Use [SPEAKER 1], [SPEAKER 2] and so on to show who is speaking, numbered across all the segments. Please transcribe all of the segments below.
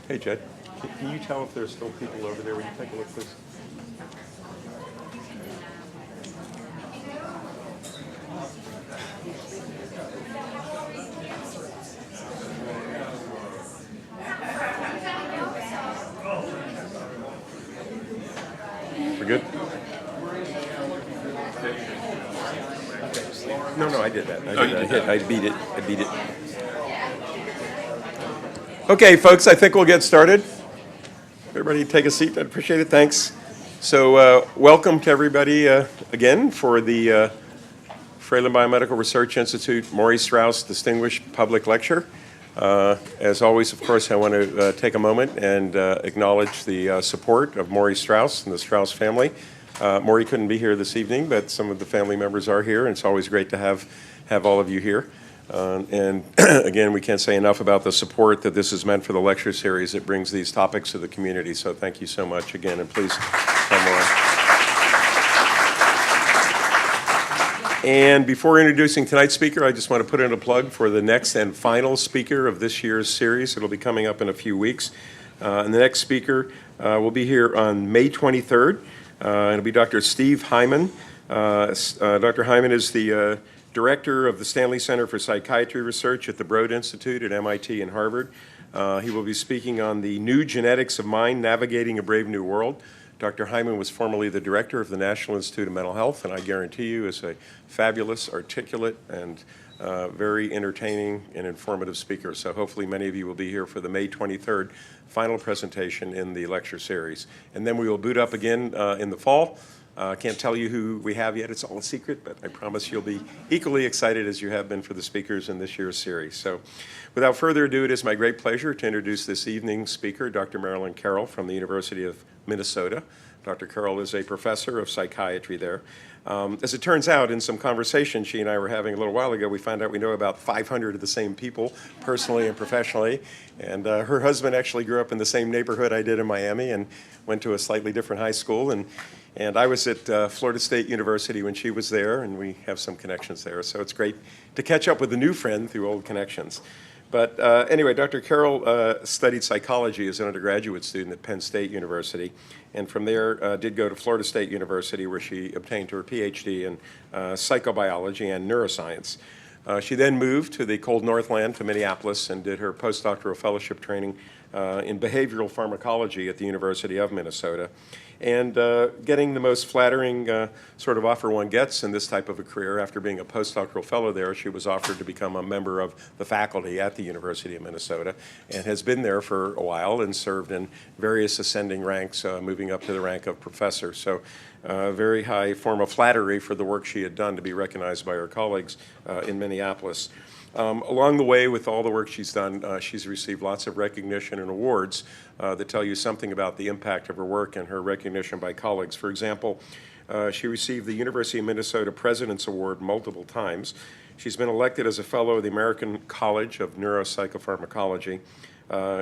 [SPEAKER 1] Hey, Jed, can you tell if there's still people over there? Would you take a look, please? We're good? No, I did that. I beat it. Okay, folks, I think we'll get started. Everybody take a seat. I'd appreciate it. Thanks. So welcome to everybody again for the Fralin Biomedical Research Institute Maurice Strauss Distinguished Public Lecture. As always, of course, I want to take a moment and acknowledge the support of Maurice Strauss and the Strauss family. Maury couldn't be here this evening, but some of the family members are here, and it's always great to have all of you here. And again, we can't say enough about the support that this is meant for the lecture series. It brings these topics to the community, so thank you so much again, and please come on. And before introducing tonight's speaker, I just want to put in a plug for the next and final speaker of this year's series. It'll be coming up in a few weeks. And the next speaker will be here on May 23rd. It'll be Dr. Steve Hyman. Dr. Hyman is the director of the Stanley Center for Psychiatry Research at the Broad Institute at MIT and Harvard. He will be speaking on the new genetics of mind, navigating a brave new world. Dr. Hyman was formerly the director of the National Institute of Mental Health, and I guarantee you is a fabulous, articulate, and very entertaining and informative speaker. So hopefully many of you will be here for the May 23rd final presentation in the lecture series. And then we will boot up again in the fall. Can't tell you who we have yet. It's all a secret, but I promise you'll be equally excited as you have been for the speakers in this year's series. So without further ado, it is my great pleasure to introduce this evening's speaker, Dr. Marilyn Carroll from the University of Minnesota. Dr. Carroll is a professor of psychiatry there. As it turns out, in some conversation she and I were having a little while ago, we found out we know about 500 of the same people, personally and professionally. And her husband actually grew up in the same neighborhood I did in Miami and went to a slightly different high school. And I was at Florida State University when she was there, and we have some connections there. So it's great to catch up with a new friend through old connections. But anyway, Dr. Carroll studied psychology as an undergraduate student at Penn State University, and from there did go to Florida State University, where she obtained her Ph.D. in psychobiology and neuroscience. She then moved to the cold Northland, to Minneapolis, and did her postdoctoral fellowship training in behavioral pharmacology at the University of Minnesota. And getting the most flattering sort of offer one gets in this type of a career, after being a postdoctoral fellow there, she was offered to become a member of the faculty at the University of Minnesota, and has been there for a while and served in various ascending ranks, moving up to the rank of professor. So very high form of flattery for the work she had done to be recognized by her colleagues in Minneapolis. Along the way, with all the work she's done, she's received lots of recognition and awards that tell you something about the impact of her work and her recognition by colleagues. For example, she received the University of Minnesota President's Award multiple times. She's been elected as a fellow of the American College of Neuropsychopharmacology.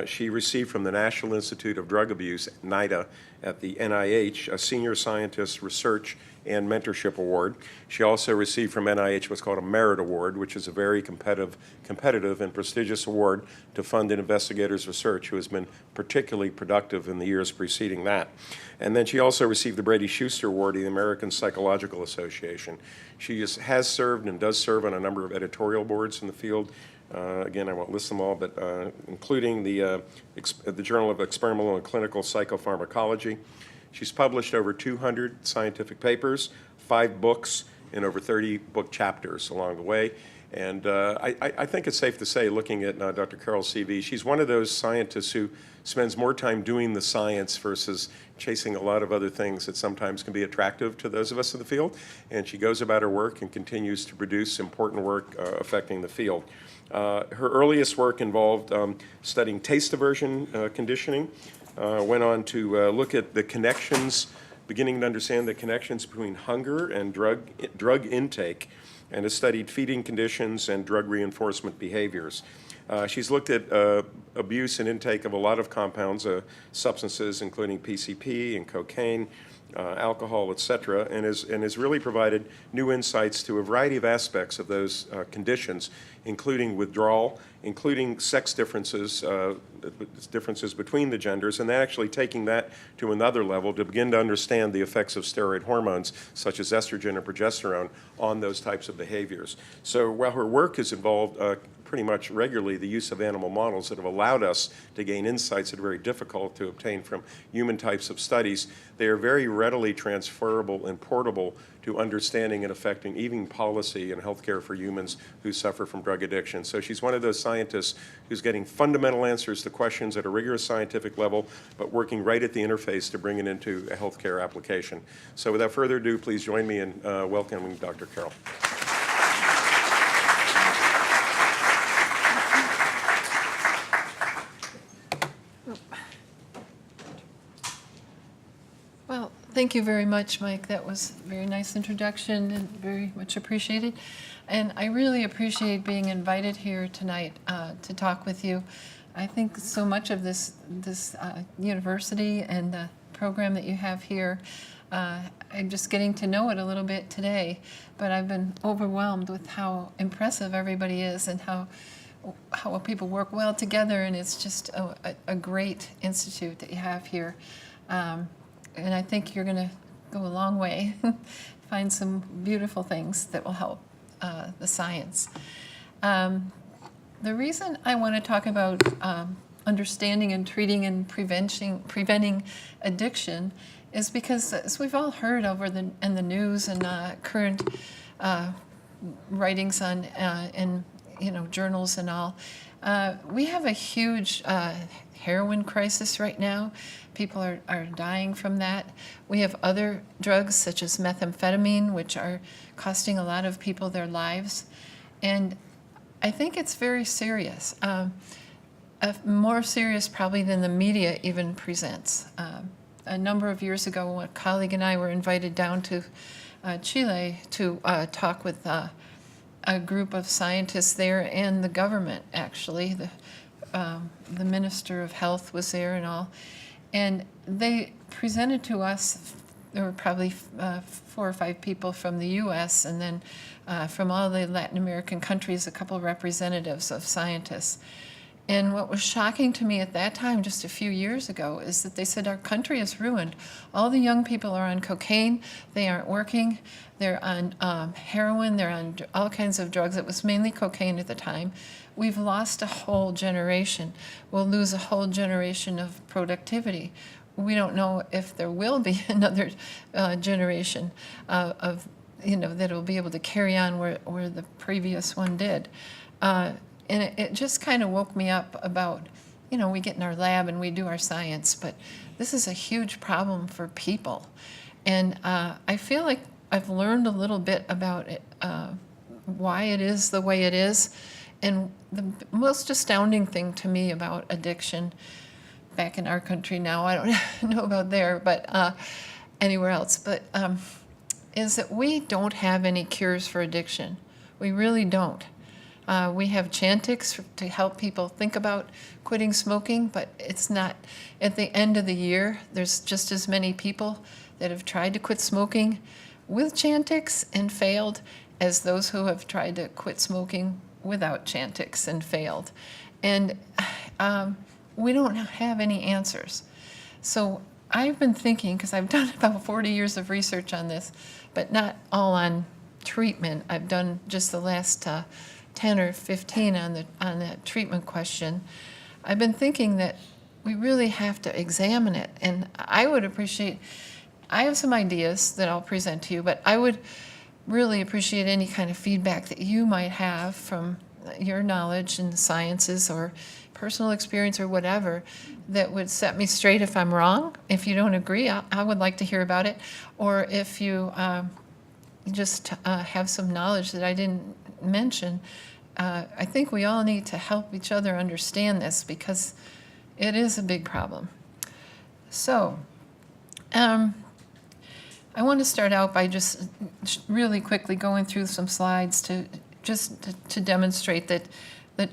[SPEAKER 1] She received from the National Institute of Drug Abuse, NIDA, at the NIH, a Senior Scientist Research and Mentorship Award. She also received from NIH what's called a Merit Award, which is a very competitive and prestigious award to fund an investigator's research who has been particularly productive in the years preceding that. And then she also received the Brady Schuster Award of the American Psychological Association. She has served and does serve on a number of editorial boards in the field. Again, I won't list them all, but including the Journal of Experimental and Clinical Psychopharmacology. She's published over 200 scientific papers, 5 books, and over 30 book chapters along the way. And I think it's safe to say, looking at Dr. Carroll's CV, she's one of those scientists who spends more time doing the science versus chasing a lot of other things that sometimes can be attractive to those of us in the field. And she goes about her work and continues to produce important work affecting the field. Her earliest work involved studying taste aversion conditioning. Went on to look at the connections, beginning to understand the connections between hunger and drug intake, and has studied feeding conditions and drug reinforcement behaviors. She's looked at abuse and intake of a lot of compounds, substances including PCP and cocaine, alcohol, et cetera, and has really provided new insights to a variety of aspects of those conditions, including withdrawal including sex differences, differences between the genders, and then actually taking that to another level to begin to understand the effects of steroid hormones, such as estrogen and progesterone, on those types of behaviors. So while her work has involved pretty much regularly the use of animal models that have allowed us to gain insights that are very difficult to obtain from human types of studies, they are very readily transferable and portable to understanding and affecting even policy and healthcare for humans who suffer from drug addiction. So she's one of those scientists who's getting fundamental answers to questions at a rigorous scientific level, but working right at the interface to bring it into a healthcare application. So without further ado, please join me in welcoming Dr. Carroll.
[SPEAKER 2] Well, thank you very much, Mike. That was a very nice introduction and very much appreciated. And I really appreciate being invited here tonight to talk with you. I think so much of this university and the program that you have here, I'm just getting to know it a little bit today, but I've been overwhelmed with how impressive everybody is and how people work well together, and it's just a great institute that you have here. And I think you're going to go a long way, find some beautiful things that will help the science. The reason I want to talk about understanding and treating and preventing addiction is because, as we've all heard in the news and current writings on in journals and all, we have a huge heroin crisis right now. People are dying from that. We have other drugs such as methamphetamine, which are costing a lot of people their lives. And I think it's very serious, more serious probably than the media even presents. A number of years ago, a colleague and I were invited down to Chile to talk with a group of scientists there and the government, actually. The Minister of Health was there and all. And they presented to us, there were probably 4 or 5 people from the U.S. and then from all the Latin American countries, a couple of representatives of scientists. And what was shocking to me at that time, just a few years ago, is that they said our country is ruined. All the young people are on cocaine, they aren't working, they're on heroin, they're on all kinds of drugs. It was mainly cocaine at the time. We've lost a whole generation. We'll lose a whole generation of productivity. We don't know if there will be another generation that will be able to carry on where the previous one did. And it just kind of woke me up about, we get in our lab and we do our science, but this is a huge problem for people. And I feel like I've learned a little bit about it, why it is the way it is. And the most astounding thing to me about addiction back in our country now, I don't know about there, but anywhere else, but is that we don't have any cures for addiction. We really don't. We have Chantix to help people think about quitting smoking, but it's not. At the end of the year, there's just as many people that have tried to quit smoking with Chantix and failed as those who have tried to quit smoking without Chantix and failed. And we don't have any answers. So I've been thinking, because I've done about 40 years of research on this, but not all on treatment. I've done just the last 10 or 15 on that treatment question. I've been thinking that we really have to examine it. And I have some ideas that I'll present to you, but I would really appreciate any kind of feedback that you might have from your knowledge in the sciences or personal experience or whatever that would set me straight if I'm wrong. If you don't agree, I would like to hear about it. Or if you just have some knowledge that I didn't mention, I think we all need to help each other understand this because it is a big problem. So, I want to start out by just really quickly going through some slides to demonstrate that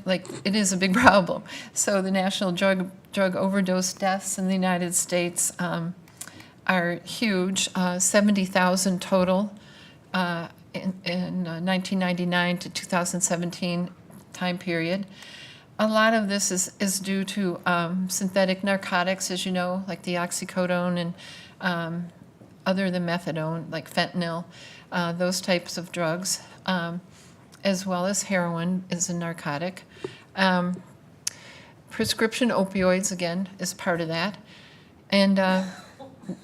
[SPEAKER 2] like it is a big problem. So the national drug overdose deaths in the United States are huge, 70,000 total in 1999 to 2017 time period. A lot of this is due to synthetic narcotics, as you know, like the oxycodone and other than methadone, like fentanyl, those types of drugs, as well as heroin is a narcotic. Prescription opioids, again, is part of that. And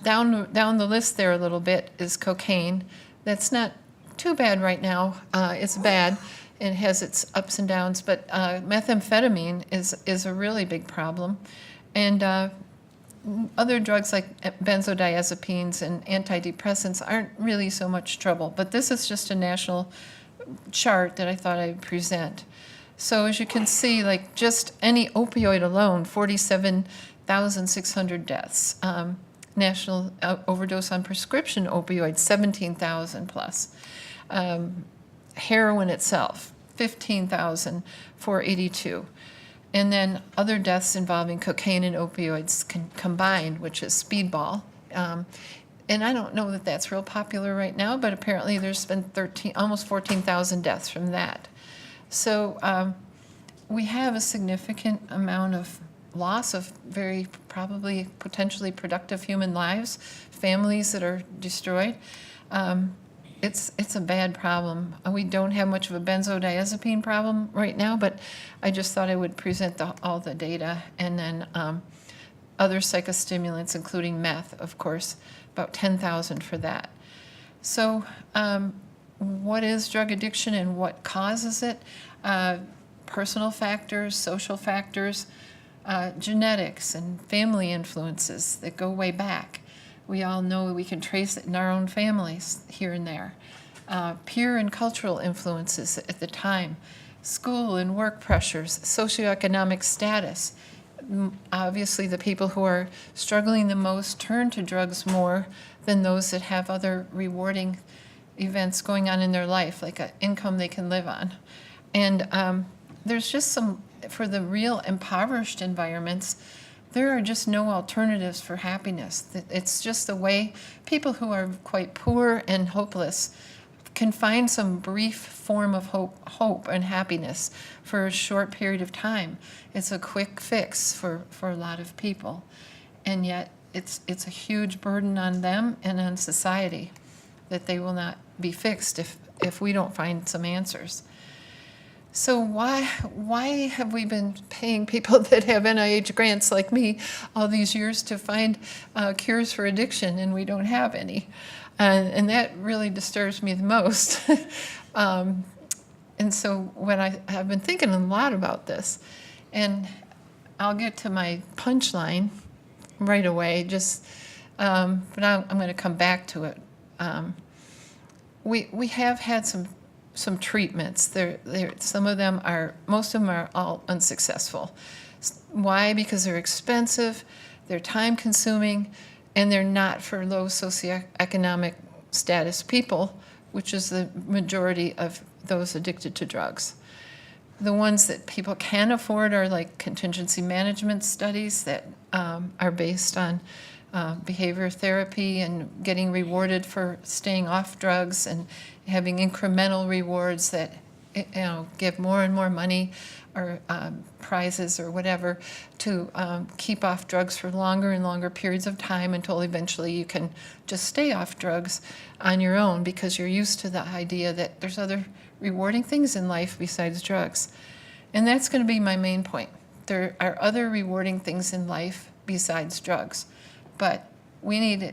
[SPEAKER 2] down the list there a little bit is cocaine. That's not too bad right now. It's bad. It has its ups and downs, but methamphetamine is a really big problem. And other drugs like benzodiazepines and antidepressants aren't really so much trouble. But this is just a national chart that I thought I'd present. So as you can see, like just any opioid alone, 47,600 deaths. National overdose on prescription opioids, 17,000 plus. Heroin itself, 15,482. And then other deaths involving cocaine and opioids combined, which is speedball. And I don't know that that's real popular right now, but apparently there's been almost 14,000 deaths from that. So we have a significant amount of loss of very probably potentially productive human lives, families that are destroyed. It's a bad problem. We don't have much of a benzodiazepine problem right now, but I just thought I would present all the data, and then other psychostimulants, including meth, of course, about 10,000 for that. So what is drug addiction and what causes it? Personal factors, social factors, genetics and family influences that go way back. We all know we can trace it in our own families here and there. Peer and cultural influences at the time, school and work pressures, socioeconomic status. Obviously, the people who are struggling the most turn to drugs more than those that have other rewarding events going on in their life, like an income they can live on. And there's just some, for the real impoverished environments, there are just no alternatives for happiness. It's just the way people who are quite poor and hopeless can find some brief form of hope and happiness for a short period of time. It's a quick fix for a lot of people. And yet it's a huge burden on them and on society that they will not be fixed if we don't find some answers. So why have we been paying people that have NIH grants like me all these years to find cures for addiction, and we don't have any? And that really disturbs me the most. And so when I've been thinking a lot about this, and I'll get to my punchline right away, but I'm going to come back to it. We have had some treatments. Some of them most of them are all unsuccessful. Why? Because they're expensive, they're time-consuming, and they're not for low socioeconomic status people, which is the majority of those addicted to drugs. The ones that people can afford are like contingency management studies that are based on behavior therapy and getting rewarded for staying off drugs and having incremental rewards that give more and more money or prizes or whatever to keep off drugs for longer and longer periods of time until eventually you can just stay off drugs on your own because you're used to the idea that there's other rewarding things in life besides drugs. And that's going to be my main point. There are other rewarding things in life besides drugs, but we need to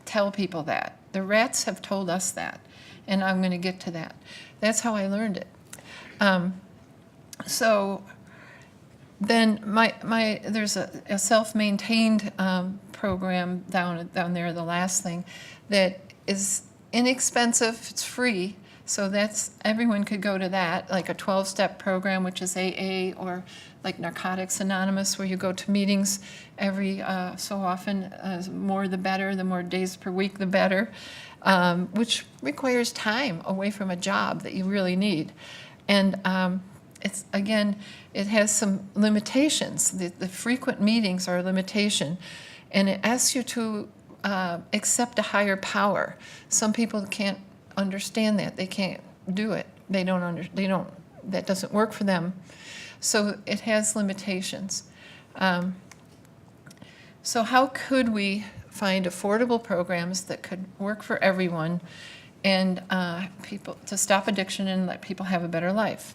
[SPEAKER 2] tell people that. The rats have told us that, and I'm going to get to that. That's how I learned it. So then there's a self-maintained program down there, the last thing, that is inexpensive, it's free, so everyone could go to that, like a 12-step program, which is AA, or like Narcotics Anonymous, where you go to meetings every so often, more the better, the more days per week the better, which requires time away from a job that you really need. And it has some limitations. The frequent meetings are a limitation, and it asks you to accept a higher power. Some people can't understand that. They can't do it. That doesn't work for them. So it has limitations. So how could we find affordable programs that could work for everyone and people to stop addiction and let people have a better life?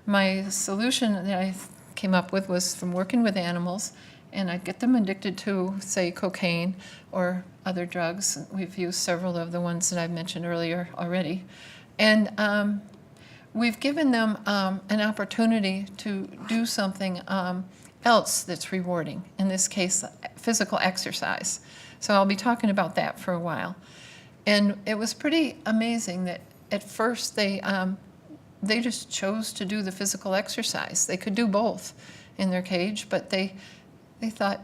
[SPEAKER 2] My solution that I came up with was from working with animals, and I'd get them addicted to, say, cocaine or other drugs. We've used several of the ones that I've mentioned earlier already. And we've given them an opportunity to do something else that's rewarding, in this case, physical exercise. So I'll be talking about that for a while. And it was pretty amazing that at first they just chose to do the physical exercise. They could do both in their cage, but they thought,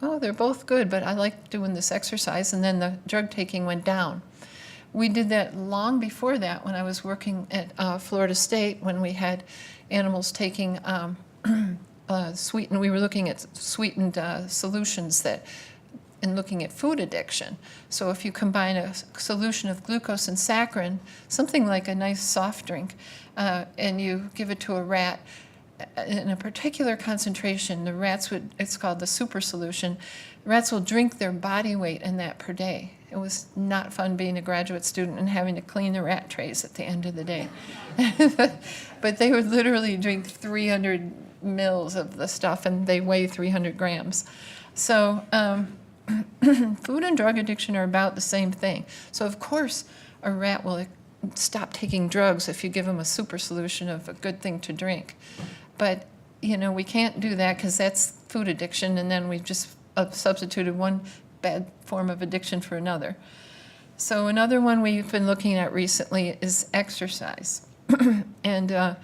[SPEAKER 2] oh, they're both good, but I like doing this exercise, and then the drug taking went down. We did that long before that when I was working at Florida State, when we had animals taking we were looking at sweetened solutions and looking at food addiction. So if you combine a solution of glucose and saccharin, something like a nice soft drink, and you give it to a rat in a particular concentration, it's called the super solution, rats will drink their body weight in that per day. It was not fun being a graduate student and having to clean the rat trays at the end of the day. But they would literally drink 300 mils of the stuff, and they weigh 300 grams. So food and drug addiction are about the same thing. So of course a rat will stop taking drugs if you give them a super solution of a good thing to drink. But we can't do that because that's food addiction, and then we've just substituted one bad form of addiction for another. So another one we've been looking at recently is exercise. And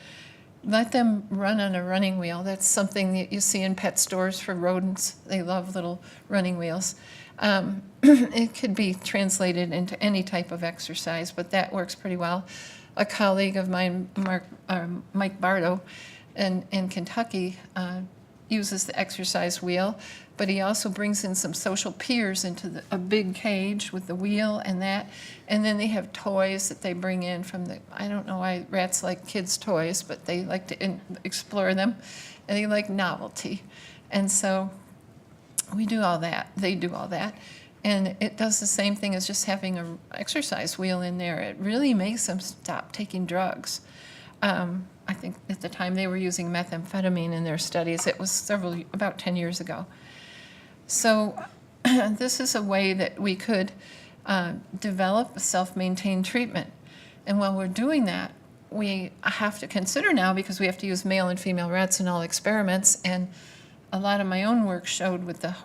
[SPEAKER 2] let them run on a running wheel. That's something that you see in pet stores for rodents. They love little running wheels. It could be translated into any type of exercise, but that works pretty well. A colleague of mine, Mike Bardo, in Kentucky, uses the exercise wheel, but he also brings in some social peers into a big cage with the wheel and that. And then they have toys that they bring in I don't know why rats like kids' toys, but they like to explore them, and they like novelty. And so we do all that. They do all that. And it does the same thing as just having an exercise wheel in there. It really makes them stop taking drugs. I think at the time they were using methamphetamine in their studies. It was about 10 years ago. So this is a way that we could develop a self-maintained treatment. And while we're doing that, we have to consider now, because we have to use male and female rats in all experiments, and a lot of my own work showed with the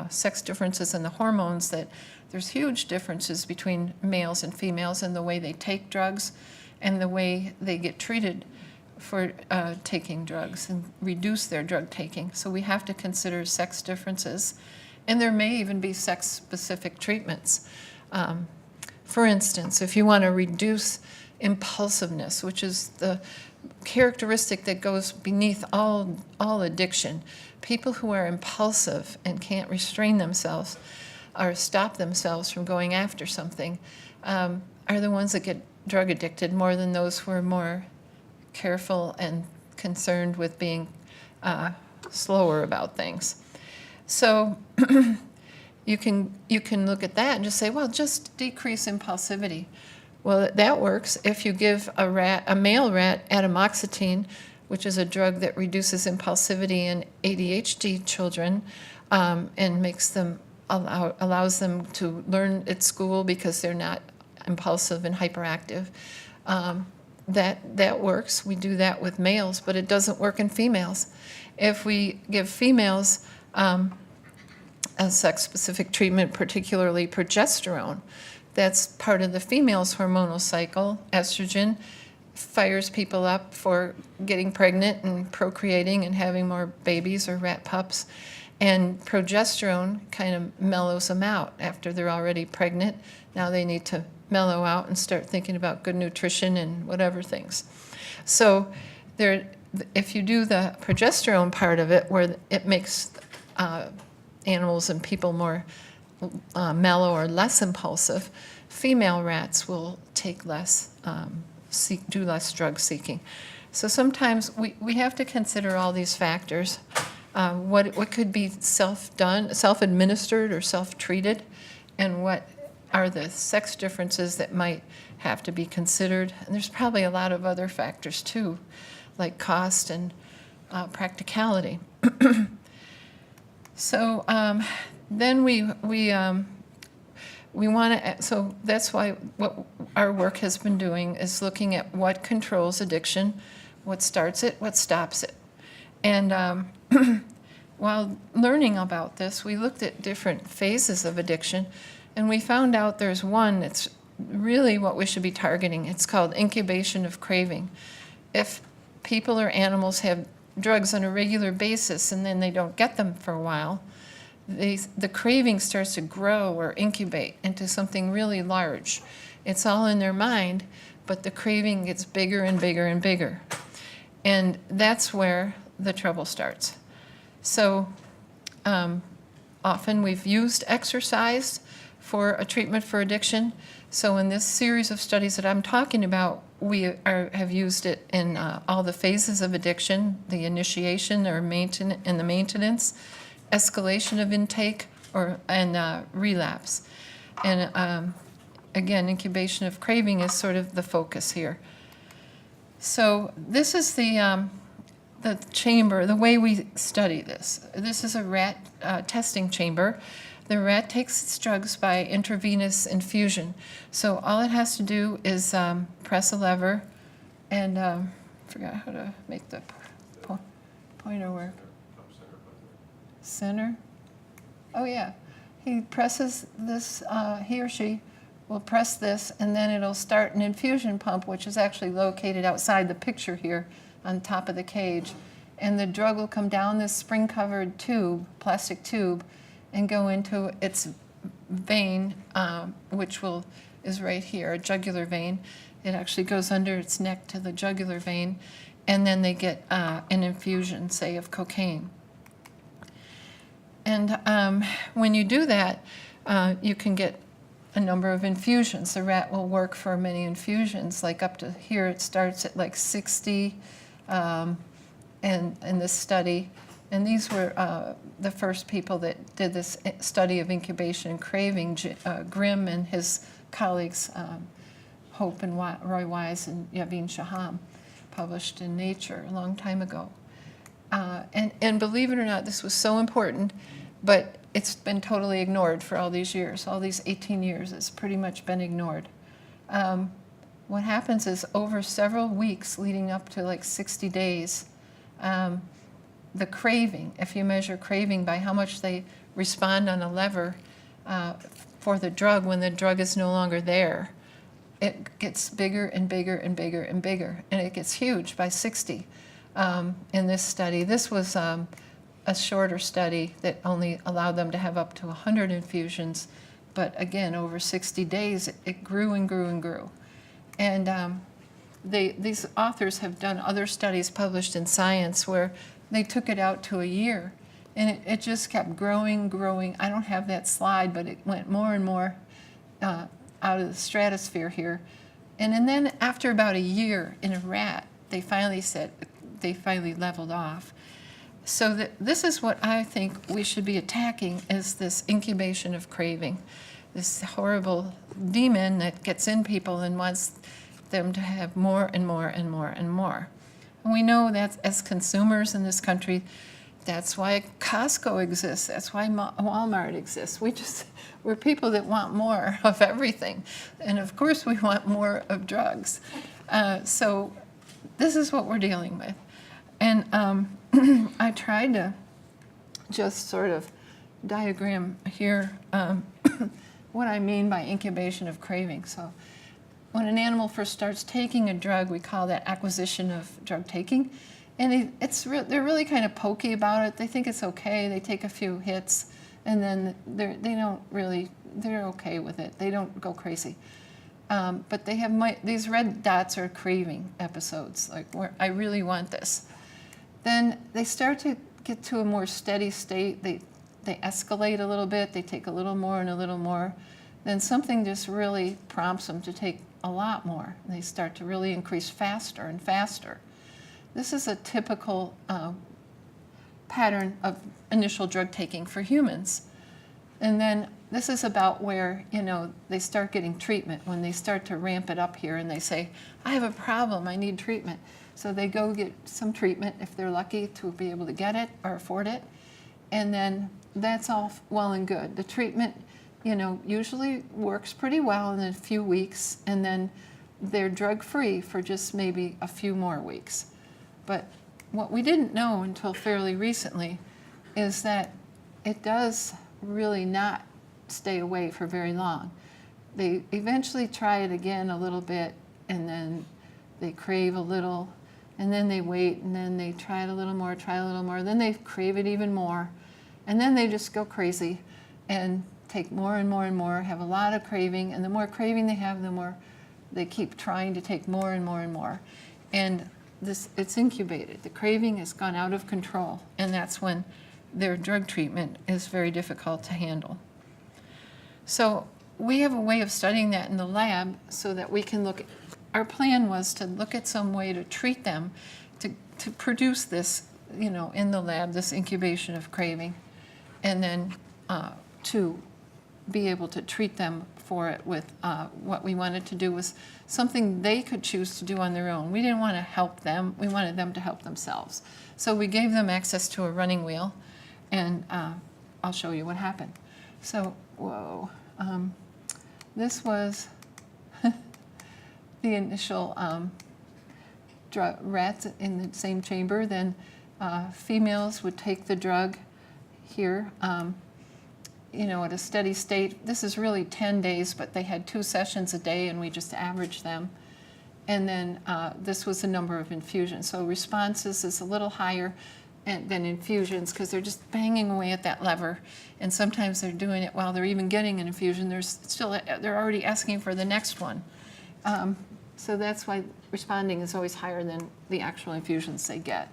[SPEAKER 2] sex differences in the hormones that there's huge differences between males and females in the way they take drugs and the way they get treated for taking drugs and reduce their drug taking. So we have to consider sex differences, and there may even be sex-specific treatments. For instance, if you want to reduce impulsiveness, which is the characteristic that goes beneath all addiction, people who are impulsive and can't restrain themselves or stop themselves from going after something are the ones that get drug addicted more than those who are more careful and concerned with being slower about things. So you can look at that and just say, well, just decrease impulsivity. Well, that works if you give a male rat atomoxetine, which is a drug that reduces impulsivity in ADHD children and allows them to learn at school because they're not impulsive and hyperactive. That works. We do that with males, but it doesn't work in females. If we give females a sex-specific treatment, particularly progesterone, that's part of the female's hormonal cycle. Estrogen fires people up for getting pregnant and procreating and having more babies or rat pups. And progesterone kind of mellows them out after they're already pregnant. Now they need to mellow out and start thinking about good nutrition and whatever things. So if you do the progesterone part of it, where it makes animals and people more mellow or less impulsive, female rats will take less, do less drug seeking. So sometimes we have to consider all these factors. What could be self-done, self-administered or self-treated, and what are the sex differences that might have to be considered. And there's probably a lot of other factors too, like cost and practicality. So then we want to, so that's why what our work has been doing is looking at what controls addiction, what starts it, what stops it. And while learning about this, we looked at different phases of addiction, and we found out there's one that's really what we should be targeting. It's called incubation of craving. If people or animals have drugs on a regular basis and then they don't get them for a while, the craving starts to grow or incubate into something really large. It's all in their mind, but the craving gets bigger and bigger and bigger. And that's where the trouble starts. So often we've used exercise for a treatment for addiction. So in this series of studies that I'm talking about, we have used it in all the phases of addiction, the initiation or maintenance, and the maintenance, escalation of intake, and relapse. And again, incubation of craving is sort of the focus here. So this is the chamber, the way we study this. This is a rat testing chamber. The rat takes its drugs by intravenous infusion. So all it has to do is press a lever, and I forgot how to make the pointer work. Center? Oh yeah. He presses this, he or she will press this, and then it'll start an infusion pump, which is actually located outside the picture here on top of the cage. And the drug will come down this spring-covered tube, plastic tube, and go into its vein, which is right here, a jugular vein. It actually goes under its neck to the jugular vein, and then they get an infusion, say, of cocaine. And when you do that, you can get a number of infusions. The rat will work for many infusions, like up to here it starts at like 60 in this study. And these were the first people that did this study of incubation and craving. Grimm and his colleagues, Hope and Roy Wise and Yavin Shaham, published in Nature a long time ago. And believe it or not, this was so important, but it's been totally ignored for all these years. All these 18 years, it's pretty much been ignored. What happens is over several weeks leading up to like 60 days, the craving, if you measure craving by how much they respond on a lever for the drug when the drug is no longer there, it gets bigger and bigger and bigger and bigger, and it gets huge by 60 in this study. This was a shorter study that only allowed them to have up to 100 infusions, but again, over 60 days, it grew and grew and grew. And these authors have done other studies published in Science where they took it out to a year, and it just kept growing, growing. I don't have that slide, but it went more and more out of the stratosphere here. And then after about a year in a rat, they finally leveled off. So this is what I think we should be attacking, is this incubation of craving, this horrible demon that gets in people and wants them to have more and more and more and more. And we know that as consumers in this country, that's why Costco exists. That's why Walmart exists. We're people that want more of everything. And of course we want more of drugs. So this is what we're dealing with. And I tried to just sort of diagram here what I mean by incubation of craving. So when an animal first starts taking a drug, we call that acquisition of drug taking. And they're really kind of pokey about it. They think it's okay. They take a few hits, and then they're okay with it. They don't go crazy. But they have these red dots are craving episodes, like where I really want this. Then they start to get to a more steady state. They escalate a little bit. They take a little more and a little more. Then something just really prompts them to take a lot more. They start to really increase faster and faster. this is a typical pattern of initial drug taking for humans. And then this is about where, they start getting treatment, when they start to ramp it up here and they say, I have a problem, I need treatment. So they go get some treatment if they're lucky to be able to get it or afford it. And then that's all well and good. The treatment, usually works pretty well in a few weeks, and then they're drug-free for just maybe a few more weeks. But what we didn't know until fairly recently is that it does really not stay away for very long. They eventually try it again a little bit, and then they crave a little, and then they wait, and then they try it a little more, then they crave it even more, and then they just go crazy and take more and more and more, have a lot of craving, and the more craving they have, the more they keep trying to take more and more and more. And it's incubated. The craving has gone out of control, and that's when their drug treatment is very difficult to handle. So we have a way of studying that in the lab so that we can look at, our plan was to look at some way to treat them, to produce this, in the lab, this incubation of craving, and then to be able to treat them for it with what we wanted to do was something they could choose to do on their own. We didn't want to help them. We wanted them to help themselves. So we gave them access to a running wheel, and I'll show you what happened. So, this was the initial rats in the same chamber. Then females would take the drug here, at a steady state. This is really 10 days, but they had 2 sessions a day, and we just averaged them. And then this was the number of infusions. So responses is a little higher than infusions because they're just banging away at that lever. And sometimes they're doing it while they're even getting an infusion. They're already asking for the next one. So that's why responding is always higher than the actual infusions they get.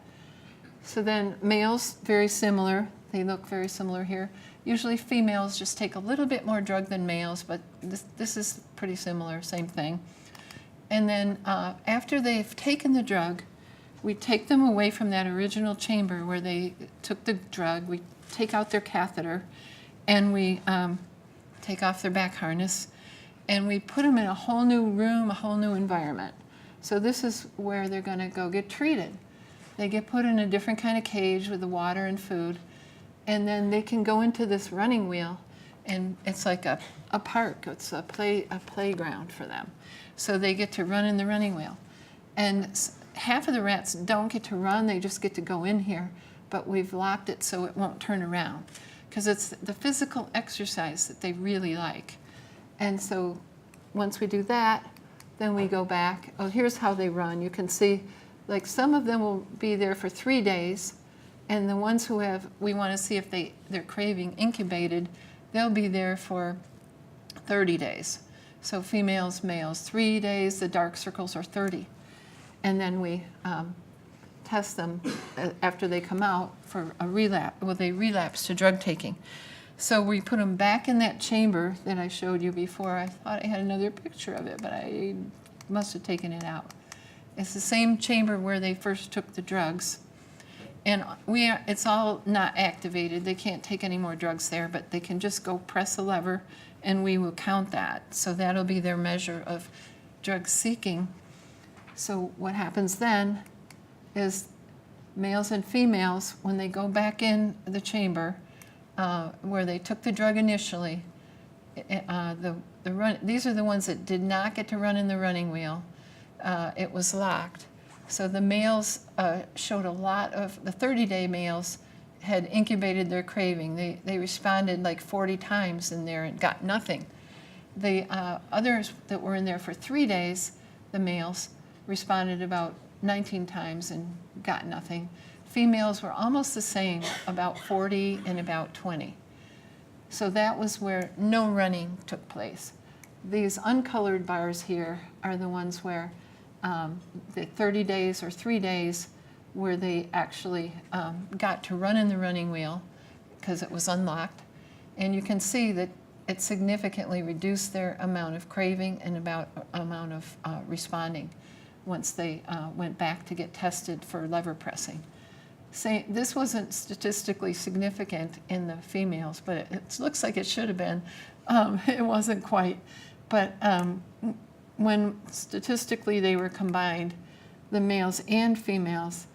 [SPEAKER 2] So then males, very similar. They look very similar here. Usually females just take a little bit more drug than males, but this is pretty similar, same thing. And then after they've taken the drug, we take them away from that original chamber where they took the drug. We take out their catheter, and we take off their back harness, and we put them in a whole new room, a whole new environment. So this is where they're going to go get treated. They get put in a different kind of cage with the water and food, and then they can go into this running wheel, and it's like a park. It's a playground for them. So they get to run in the running wheel. And half of the rats don't get to run, they just get to go in here, but we've locked it so it won't turn around, because it's the physical exercise that they really like. And so once we do that, then we go back. Oh, here's how they run. You can see, like, some of them will be there for 3 days, and the ones who we want to see if they're craving incubated, they'll be there for 30 days. So females, males, 3 days, the dark circles are 30. And then we test them after they come out for a relapse. Well, they relapse to drug taking. So we put them back in that chamber that I showed you before. I thought I had another picture of it, but I must have taken it out. It's the same chamber where they first took the drugs. And it's all not activated. They can't take any more drugs there, but they can just go press a lever, and we will count that. So that'll be their measure of drug seeking. So what happens then is males and females, when they go back in the chamber where they took the drug initially, these are the ones that did not get to run in the running wheel. It was locked. So the males showed a lot of, the 30-day males had incubated their craving. They responded like 40 times in there and got nothing. The others that were in there for 3 days, the males, responded about 19 times and got nothing. Females were almost the same, about 40 and about 20. So that was where no running took place. These uncolored bars here are the ones where the 30 days or 3 days where they actually got to run in the running wheel because it was unlocked. And you can see that it significantly reduced their amount of craving and amount of responding. once they went back to get tested for lever pressing. This wasn't statistically significant in the females, but it looks like it should have been. It wasn't quite. But when statistically they were combined, the males and females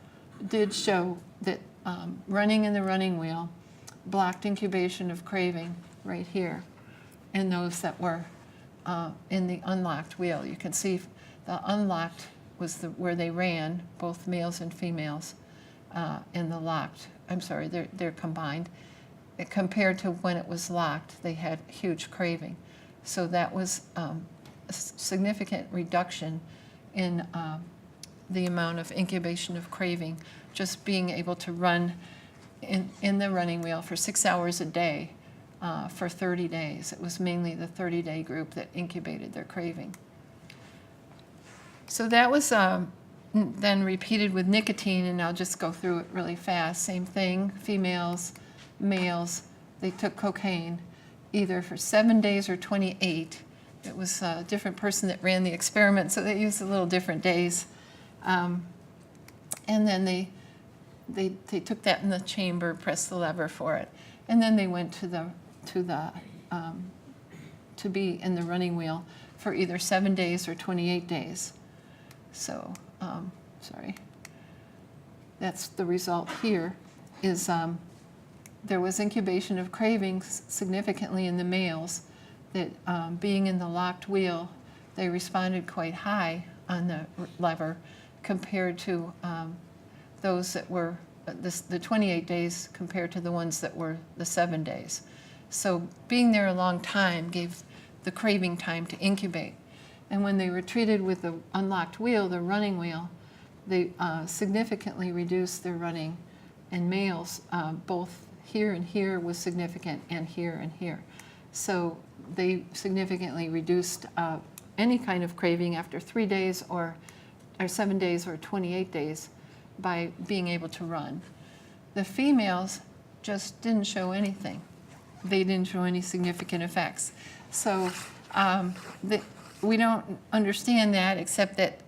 [SPEAKER 2] did show that running in the running wheel blocked incubation of craving right here in those that were in the unlocked wheel. You can see the unlocked was where they ran, both males and females, and the locked, I'm sorry, they're combined. Compared to when it was locked, they had huge craving. So that was a significant reduction in the amount of incubation of craving, just being able to run in the running wheel for 6 hours a day for 30 days. It was mainly the 30-day group that incubated their craving. So that was then repeated with nicotine, and I'll just go through it really fast. Same thing, females, males, they took cocaine either for 7 days or 28. It was a different person that ran the experiment, so they used a little different days. And then they took that in the chamber, pressed the lever for it, and then they went to be in the running wheel for either 7 days or 28 days. So, sorry. That's the result here. Is there was incubation of cravings significantly in the males. That being in the locked wheel, they responded quite high on the lever compared to those that were the 28 days compared to the ones that were the 7 days. So being there a long time gave the craving time to incubate. And when they were treated with the unlocked wheel, the running wheel, they significantly reduced their running. And males, both here and here was significant, and here and here. So they significantly reduced any kind of craving after 3 days or 7 days or 28 days by being able to run. The females just didn't show anything. They didn't show any significant effects. So we don't understand that, except that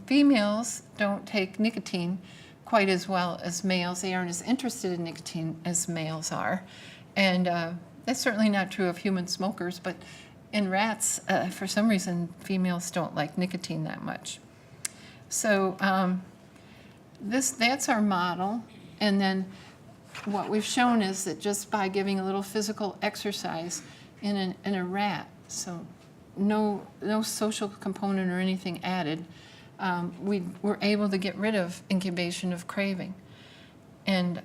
[SPEAKER 2] females don't take nicotine quite as well as males. They aren't as interested in nicotine as males are. And that's certainly not true of human smokers, but in rats, for some reason, females don't like nicotine that much. So that's our model. And then what we've shown is that just by giving a little physical exercise in a rat, so no social component or anything added, we were able to get rid of incubation of craving. And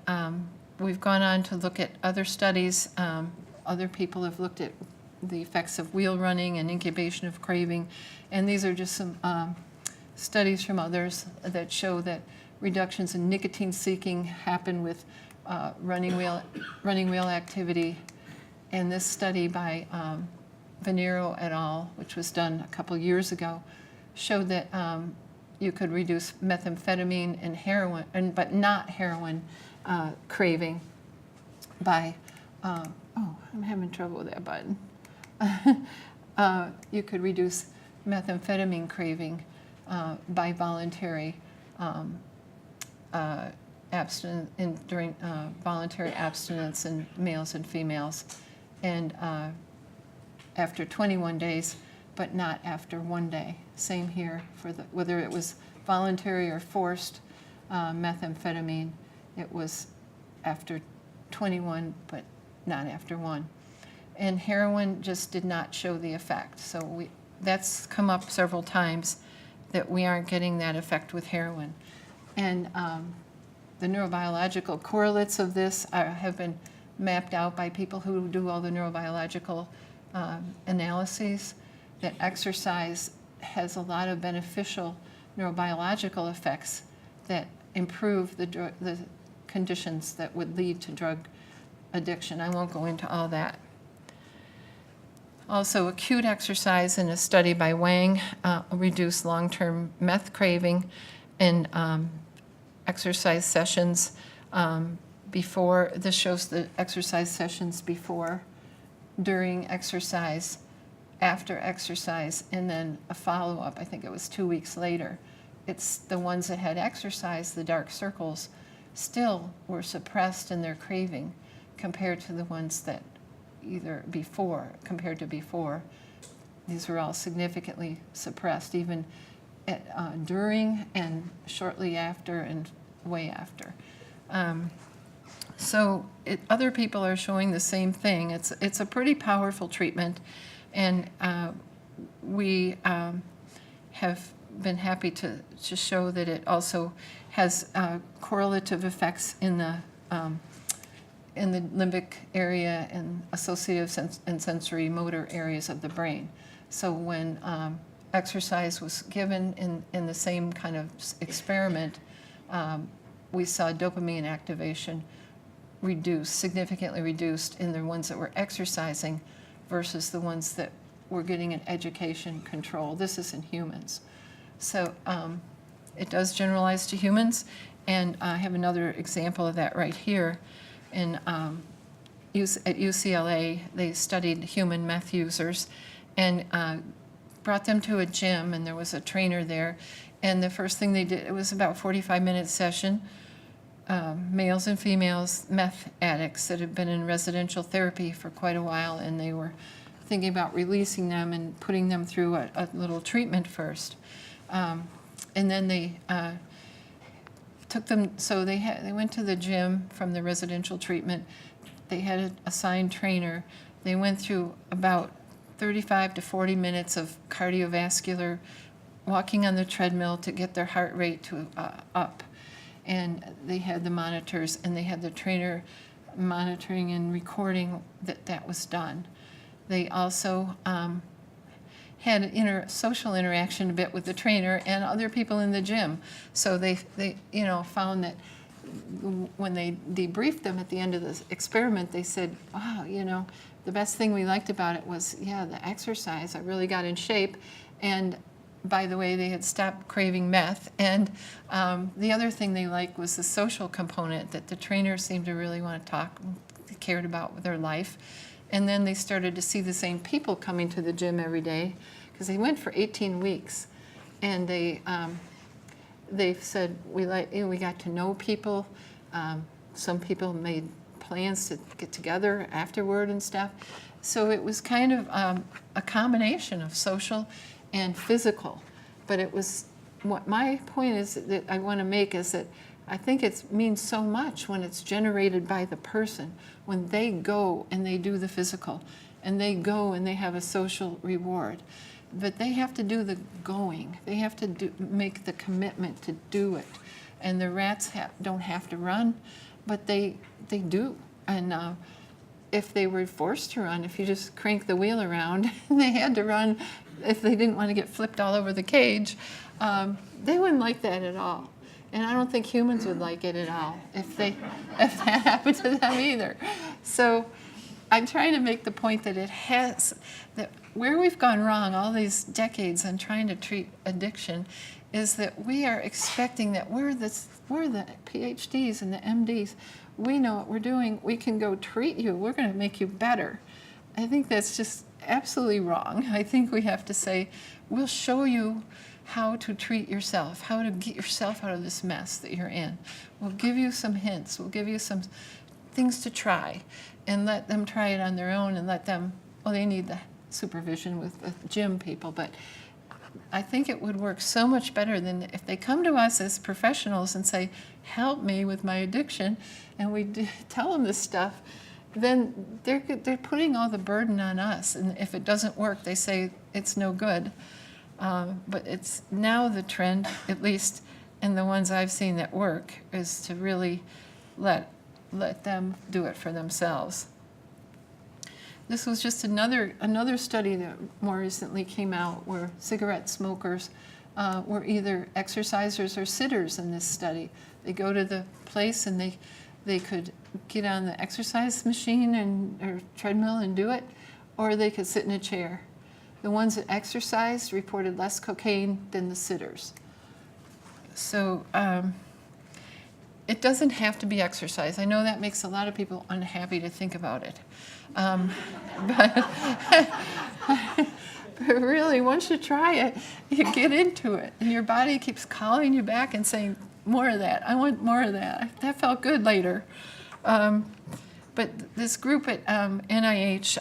[SPEAKER 2] we've gone on to look at other studies. Other people have looked at the effects of wheel running and incubation of craving. And these are just some studies from others that show that reductions in nicotine seeking happen with running wheel activity. And this study by Venero et al., which was done a couple years ago, showed that you could reduce methamphetamine and heroin, but not heroin craving by, I'm having trouble with that button. You could reduce methamphetamine craving by voluntary during voluntary abstinence in males and females, and after 21 days, but not after 1 day. Same here for whether it was voluntary or forced methamphetamine. It was after 21, but not after 1. And heroin just did not show the effect. So that's come up several times that we aren't getting that effect with heroin. And the neurobiological correlates of this have been mapped out by people who do all the neurobiological analyses, that exercise has a lot of beneficial neurobiological effects that improve the conditions that would lead to drug addiction. I won't go into all that. Also, acute exercise in a study by Wang reduced long-term meth craving in exercise sessions before. This shows the exercise sessions before, during exercise, after exercise, and then a follow-up, I think it was 2 weeks later. it's the ones that had exercised, the dark circles, still were suppressed in their craving compared to the ones that compared to before. These were all significantly suppressed, even during and shortly after and way after. So other people are showing the same thing. It's a pretty powerful treatment, and we have been happy to show that it also has correlative effects in the limbic area and associative and sensory motor areas of the brain. So when exercise was given in the same kind of experiment, we saw dopamine activation significantly reduced in the ones that were exercising versus the ones that were getting an education control. This is in humans. So it does generalize to humans, and I have another example of that right here. At UCLA, they studied human meth users and brought them to a gym, and there was a trainer there. And the first thing they did, it was about a 45-minute session, males and females, meth addicts that had been in residential therapy for quite a while, and they were thinking about releasing them and putting them through a little treatment first. And then they took them, so they went to the gym from the residential treatment. They had an assigned trainer. They went through about 35 to 40 minutes of cardiovascular, walking on the treadmill to get their heart rate to up. And they had the monitors, and they had the trainer monitoring and recording that was done. They also had social interaction a bit with the trainer and other people in the gym. So they found that when they debriefed them at the end of the experiment, they said, wow, the best thing we liked about it was, the exercise. I really got in shape. And by the way, they had stopped craving meth. And the other thing they liked was the social component, that the trainer seemed to really want to talk, cared about their life. And then they started to see the same people coming to the gym every day, because they went for 18 weeks. And they said, we got to know people. Some people made plans to get together afterward and stuff. So it was kind of a combination of social and physical. But it was, what my point is that I want to make is that I think it means so much when it's generated by the person, when they go and they do the physical, and they go and they have a social reward. But they have to do the going. They have to make the commitment to do it. And the rats don't have to run, but they do. And if they were forced to run, if you just crank the wheel around, and they had to run if they didn't want to get flipped all over the cage, they wouldn't like that at all. And I don't think humans would like it at all if that happened to them either. So I'm trying to make the point that that where we've gone wrong all these decades on trying to treat addiction is that we are expecting that we're the Ph.D.s and the M.D.s. We know what we're doing. We can go treat you. We're going to make you better. I think that's just absolutely wrong. I think we have to say, we'll show you how to treat yourself, how to get yourself out of this mess that you're in. We'll give you some hints. We'll give you some things to try, and let them try it on their own, and let them, they need the supervision with the gym people, but I think it would work so much better than if they come to us as professionals and say, help me with my addiction, and we tell them this stuff, then they're putting all the burden on us, and if it doesn't work, they say it's no good. But it's now the trend, at least in the ones I've seen that work, is to really let them do it for themselves. This was just another study that more recently came out where cigarette smokers were either exercisers or sitters in this study. They go to the place and they could get on the exercise machine or treadmill and do it, or they could sit in a chair. The ones that exercised reported less cocaine than the sitters. So it doesn't have to be exercise. I know that makes a lot of people But really, once you try it, you get into it, and your body keeps calling you back and saying, more of that. I want more of that. That felt good later. But this group at NIH,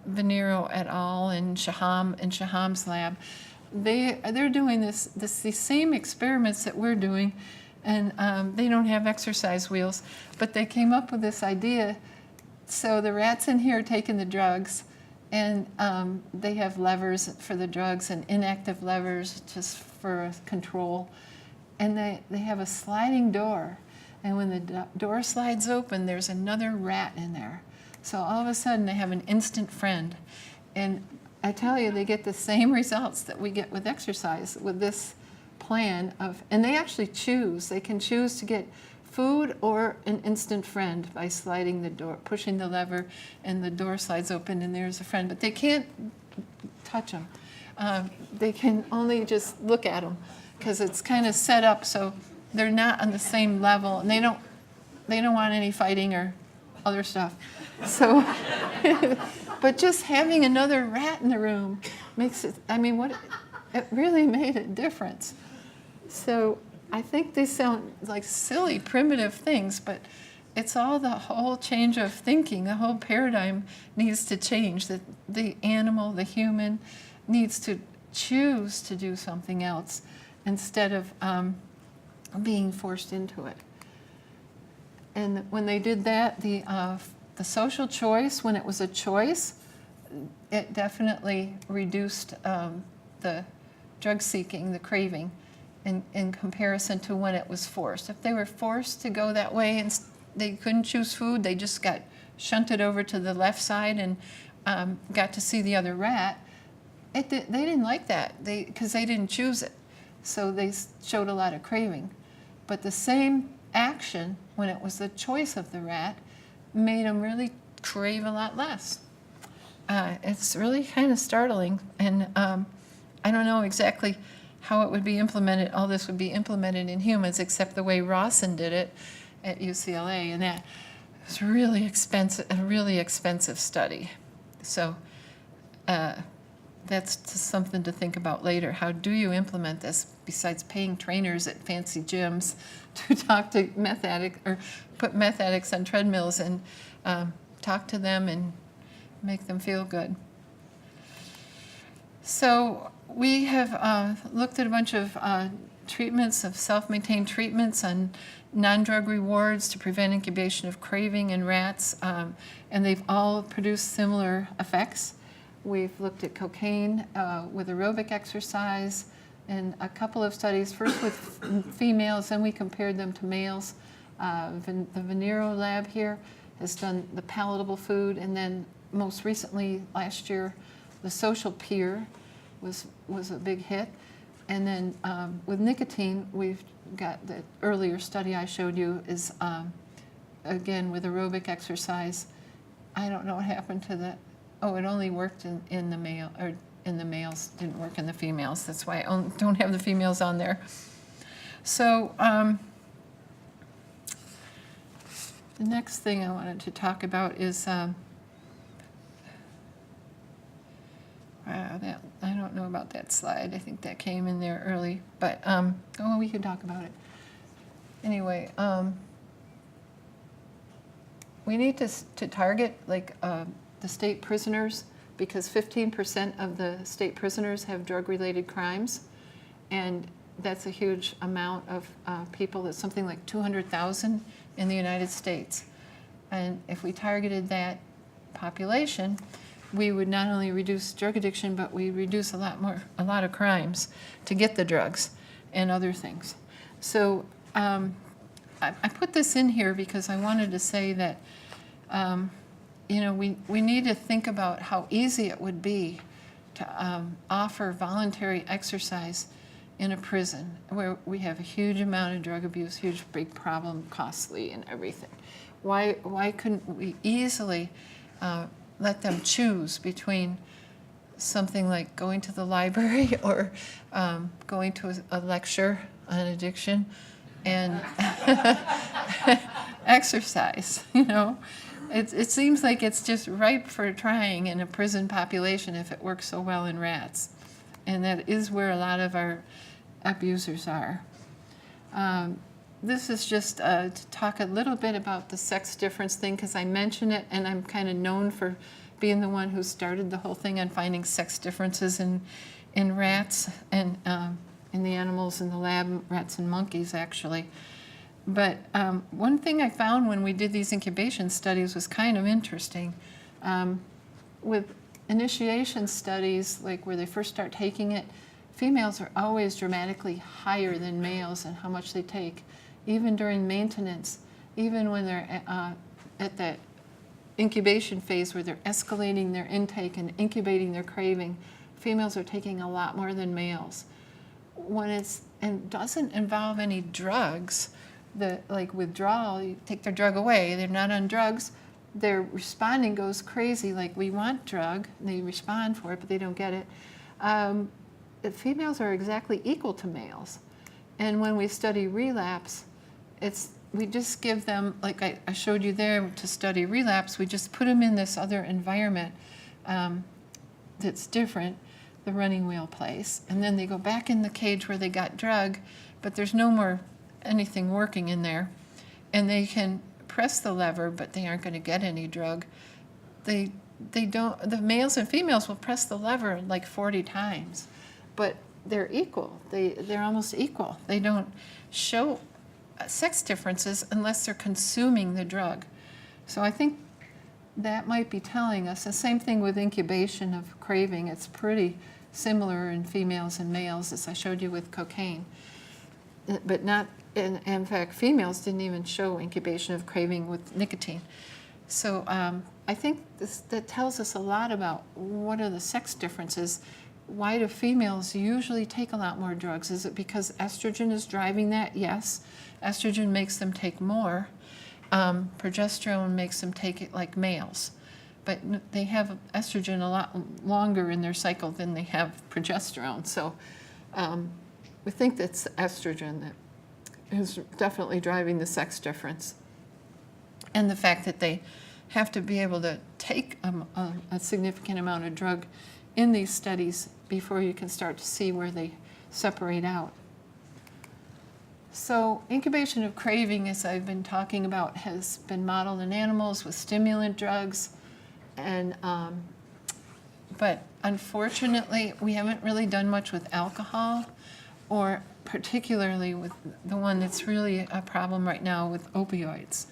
[SPEAKER 2] Venero et al. And Shaham's lab, they're doing these same experiments that we're doing, and they don't have exercise wheels, but they came up with this idea. So the rats in here are taking the drugs, and they have levers for the drugs and inactive levers just for control. And they have a sliding door. And when the door slides open, there's another rat in there. So all of a sudden, they have an instant friend. And I tell you, they get the same results that we get with exercise with this plan and they actually choose. They can choose to get food or an instant friend by sliding the door, pushing the lever, and the door slides open, and there's a friend. But they can't touch them. They can only just look at them because it's kind of set up so they're not on the same level, and they don't want any fighting or other stuff. So, but just having another rat in the room makes it. I mean, it really made a difference. So I think they sound like silly, primitive things, but it's all the whole change of thinking. The whole paradigm needs to change. That the animal, the human, needs to choose to do something else instead of being forced into it. And when they did that, the social choice, when it was a choice, it definitely reduced the drug seeking, the craving, in comparison to when it was forced. If they were forced to go that way and they couldn't choose food, they just got shunted over to the left side and got to see the other rat. They didn't like that because they didn't choose it. So they showed a lot of craving. But the same action, when it was the choice of the rat, made them really crave a lot less. It's really kind of startling, and I don't know exactly how it would be implemented. All this would be implemented in humans, except the way Rawson did it at UCLA, and that was really expensive, a really expensive study. So that's just something to think about later. How do you implement this besides paying trainers at fancy gyms to talk to meth addicts or put meth addicts on treadmills and talk to them and make them feel good? So we have looked at a bunch of treatments, of self-maintained treatments on non-drug rewards to prevent incubation of craving in rats, and they've all produced similar effects. We've looked at cocaine with aerobic exercise in a couple of studies, first with females, then we compared them to males. The Venero lab here has done the palatable food, and then most recently last year, the social peer was a big hit. And then with nicotine, we've got the earlier study I showed you is, again, with aerobic exercise. I don't know what happened to that. Oh, it only worked in the male, or in the males, didn't work in the females. That's why I don't have the females on there. So the next thing I wanted to talk about is, wow, I don't know about that slide. I think that came in there early, but oh, we could talk about it. Anyway, we need to target like the state prisoners, because 15% of the state prisoners have drug-related crimes, and that's a huge amount of people. That's something like 200,000 in the United States. And if we targeted that population, we would not only reduce drug addiction, but we reduce a lot of crimes to get the drugs and other things. So I put this in here because I wanted to say that you know, we need to think about how easy it would be to offer voluntary exercise in a prison where we have a huge amount of drug abuse, huge big problem, costly and everything. Why couldn't we easily let them choose between something like going to the library or going to a lecture on addiction and exercise, you know? It seems like it's just ripe for trying in a prison population if it works so well in rats. And that is where a lot of our abusers are. This is just to talk a little bit about the sex difference thing, because I mention it, and I'm kind of known for being the one who started the whole thing on finding sex differences in rats and in the animals in the lab, rats and monkeys, actually. But one thing I found when we did these incubation studies was kind of interesting. With initiation studies, like where they first start taking it, females are always dramatically higher than males in how much they take, even during maintenance, even when they're at that incubation phase where they're escalating their intake and incubating their craving. Females are taking a lot more than males. When and doesn't involve any drugs, like withdrawal, you take their drug away, they're not on drugs, their responding goes crazy, like we want drug, and they respond for it, but they don't get it. The females are exactly equal to males. And when we study relapse, we just give them, like I showed you there to study relapse, we just put them in this other environment that's different, the running wheel place. And then they go back in the cage where they got drug, but there's no more anything working in there. And they can press the lever, but they aren't going to get any drug. The males and females will press the lever like 40 times, but they're equal. They're almost equal. They don't show sex differences unless they're consuming the drug. So I think that might be telling us. The same thing with incubation of craving. It's pretty similar in females and males, as I showed you with cocaine. But not, in fact, females didn't even show incubation of craving with nicotine. So I think that tells us a lot about what are the sex differences. Why do females usually take a lot more drugs? Is it because estrogen is driving that? Yes. Estrogen makes them take more. Progesterone makes them take it like males. But they have estrogen a lot longer in their cycle than they have progesterone. So we think that's estrogen that is definitely driving the sex difference. And the fact that they have to be able to take a significant amount of drug in these studies before you can start to see where they separate out. So incubation of craving, as I've been talking about, has been modeled in animals with stimulant drugs. And but unfortunately, we haven't really done much with alcohol, or particularly with the one that's really a problem right now with opioids.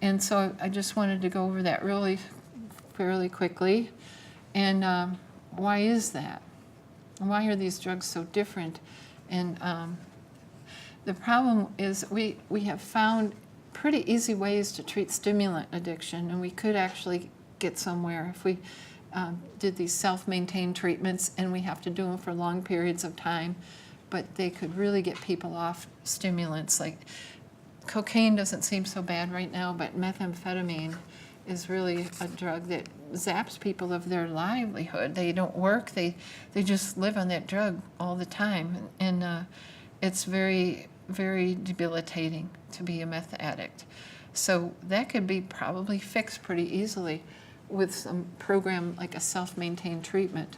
[SPEAKER 2] And so I just wanted to go over that really fairly quickly. And why is that? Why are these drugs so different? And the problem is we have found pretty easy ways to treat stimulant addiction, and we could actually get somewhere if we did these self-maintained treatments, and we have to do them for long periods of time, but they could really get people off stimulants. Like cocaine doesn't seem so bad right now, but methamphetamine is really a drug that zaps people of their livelihood. They don't work, they just live on that drug all the time, and it's very, very debilitating to be a meth addict. So that could be probably fixed pretty easily with some program like a self-maintained treatment.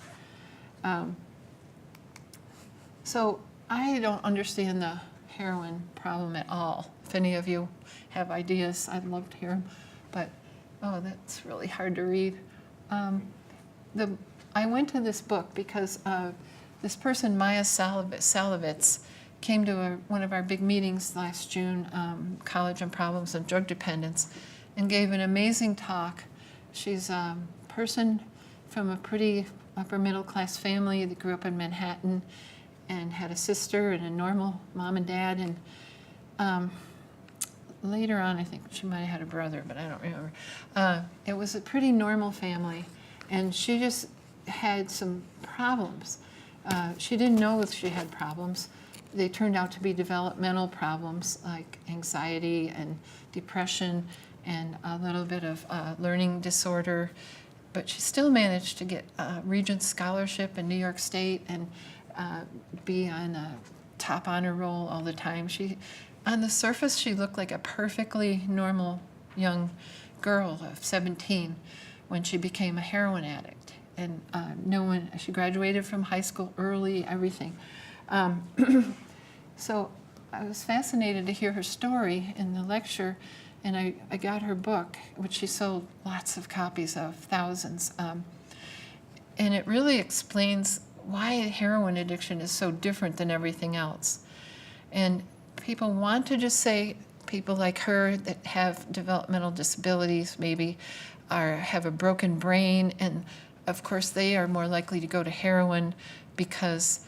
[SPEAKER 2] So I don't understand the heroin problem at all. If any of you have ideas, I'd love to hear them. But, oh, that's really hard to read. I went to this book because this person, Maya Salovitz, came to one of our big meetings last June, College on Problems of Drug Dependence, and gave an amazing talk. She's a person from a pretty upper middle class family that grew up in Manhattan and had a sister and a normal mom and dad. And later on, I think she might have had a brother, but I don't remember. It was a pretty normal family, and she just had some problems. She didn't know if she had problems. They turned out to be developmental problems like anxiety and depression and a little bit of learning disorder. But she still managed to get a Regent Scholarship in New York State and be on a top honor roll all the time. On the surface, she looked like a perfectly normal young girl of 17 when she became a heroin addict. And she graduated from high school early, everything. So I was fascinated to hear her story in the lecture, and I got her book, which she sold lots of copies of, thousands. And it really explains why heroin addiction is so different than everything else. And people want to just say people like her that have developmental disabilities maybe have a broken brain, and of course they are more likely to go to heroin because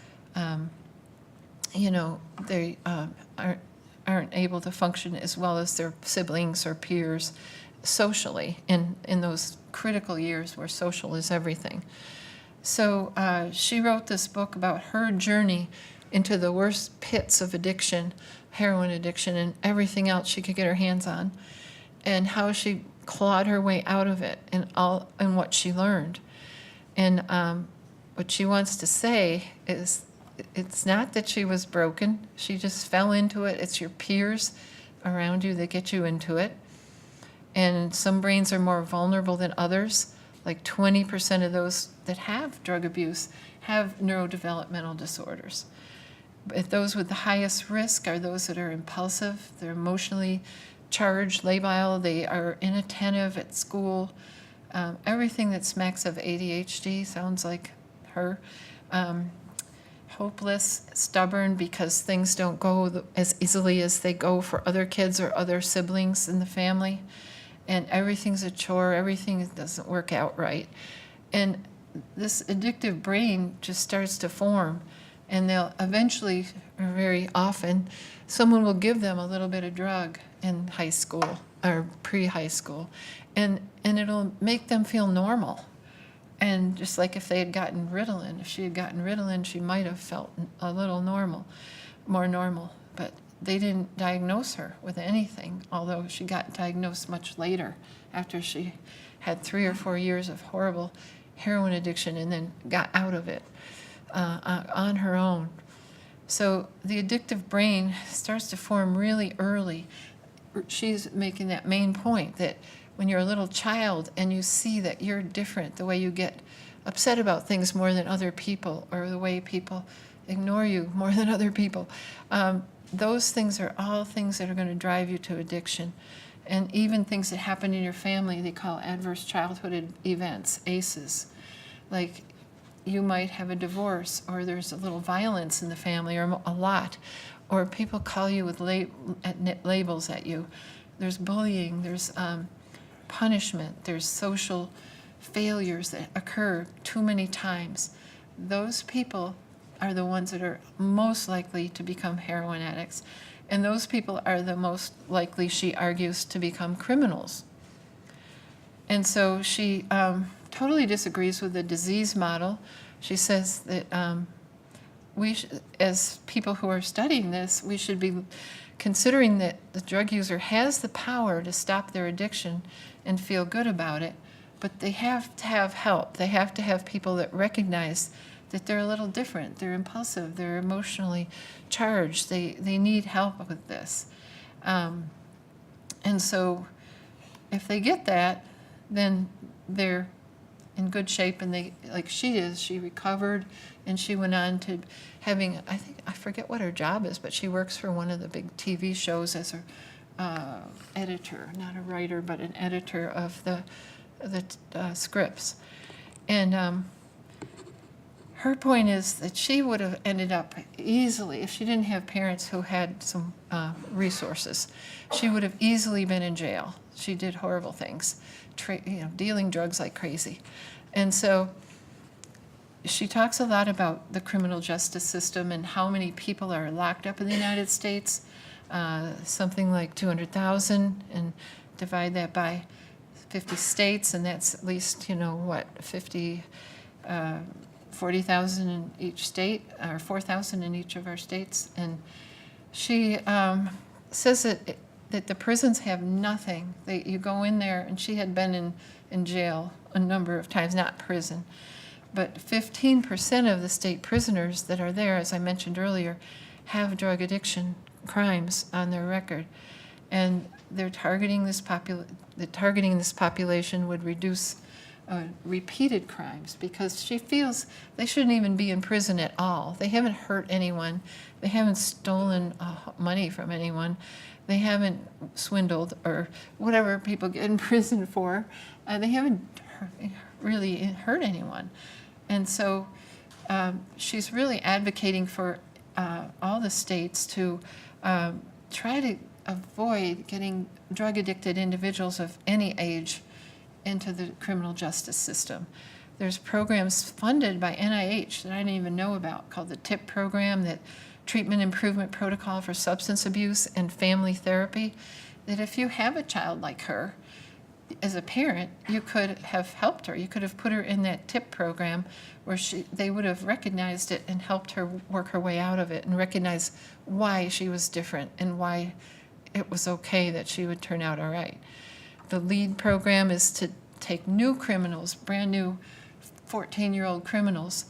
[SPEAKER 2] they aren't able to function as well as their siblings or peers socially in those critical years where social is everything. So she wrote this book about her journey into the worst pits of addiction, heroin addiction, and everything else she could get her hands on, and how she clawed her way out of it and what she learned. And what she wants to say is it's not that she was broken. She just fell into it. It's your peers around you that get you into it. And some brains are more vulnerable than others. Like 20% of those that have drug abuse have neurodevelopmental disorders. But those with the highest risk are those that are impulsive, they're emotionally charged, labile, they are inattentive at school. Everything that smacks of ADHD sounds like her. Hopeless, stubborn because things don't go as easily as they go for other kids or other siblings in the family. And everything's a chore, everything doesn't work out right. And this addictive brain just starts to form. And they'll eventually, or very often, someone will give them a little bit of drug in high school or pre-high school. And it'll make them feel normal. And just like if they had gotten Ritalin, if she had gotten Ritalin, she might have felt a little more normal. But they didn't diagnose her with anything, although she got diagnosed much later after she had 3 or 4 years of horrible heroin addiction and then got out of it on her own. So the addictive brain starts to form really early. She's making that main point that when you're a little child and you see that you're different, the way you get upset about things more than other people, or the way people ignore you more than other people, those things are all things that are going to drive you to addiction. And even things that happen in your family, they call adverse childhood events, ACEs. Like you might have a divorce, or there's a little violence in the family, or a lot, or people call you with labels at you. There's bullying, there's punishment, there's social failures that occur too many times. Those people are the ones that are most likely to become heroin addicts. And those people are the most likely, she argues, to become criminals. And so she totally disagrees with the disease model. She says that as people who are studying this, we should be considering that the drug user has the power to stop their addiction and feel good about it, but they have to have help. They have to have people that recognize that they're a little different. They're impulsive. They're emotionally charged. They need help with this. And so if they get that, then they're in good shape, and they, like she is, she recovered, and she went on to having, I forget what her job is, but she works for one of the big TV shows as a editor, not a writer, but an editor of the scripts. And her point is that she would have ended up easily, if she didn't have parents who had some resources, she would have easily been in jail. She did horrible things, dealing drugs like crazy. And so she talks a lot about the criminal justice system and how many people are locked up in the United States, something like 200,000, and divide that by 50 states, and that's at least, 40,000 in each state, or 4,000 in each of our states. And she says that the prisons have nothing. You go in there, and she had been in jail a number of times, not prison, but 15% of the state prisoners that are there, as I mentioned earlier, have drug addiction crimes on their record. And they're targeting this population would reduce repeated crimes, because she feels they shouldn't even be in prison at all. They haven't hurt anyone. They haven't stolen money from anyone. They haven't swindled or whatever people get in prison for. They haven't really hurt anyone. And so she's really advocating for all the states to try to avoid getting drug-addicted individuals of any age into the criminal justice system. There's programs funded by NIH that I didn't even know about, called the TIP program, that Treatment Improvement Protocol for Substance Abuse and Family Therapy, that if you have a child like her, as a parent, you could have helped her. You could have put her in that TIP program where they would have recognized it and helped her work her way out of it and recognize why she was different and why it was okay that she would turn out all right. The LEAD program is to take new criminals, brand new 14-year-old criminals,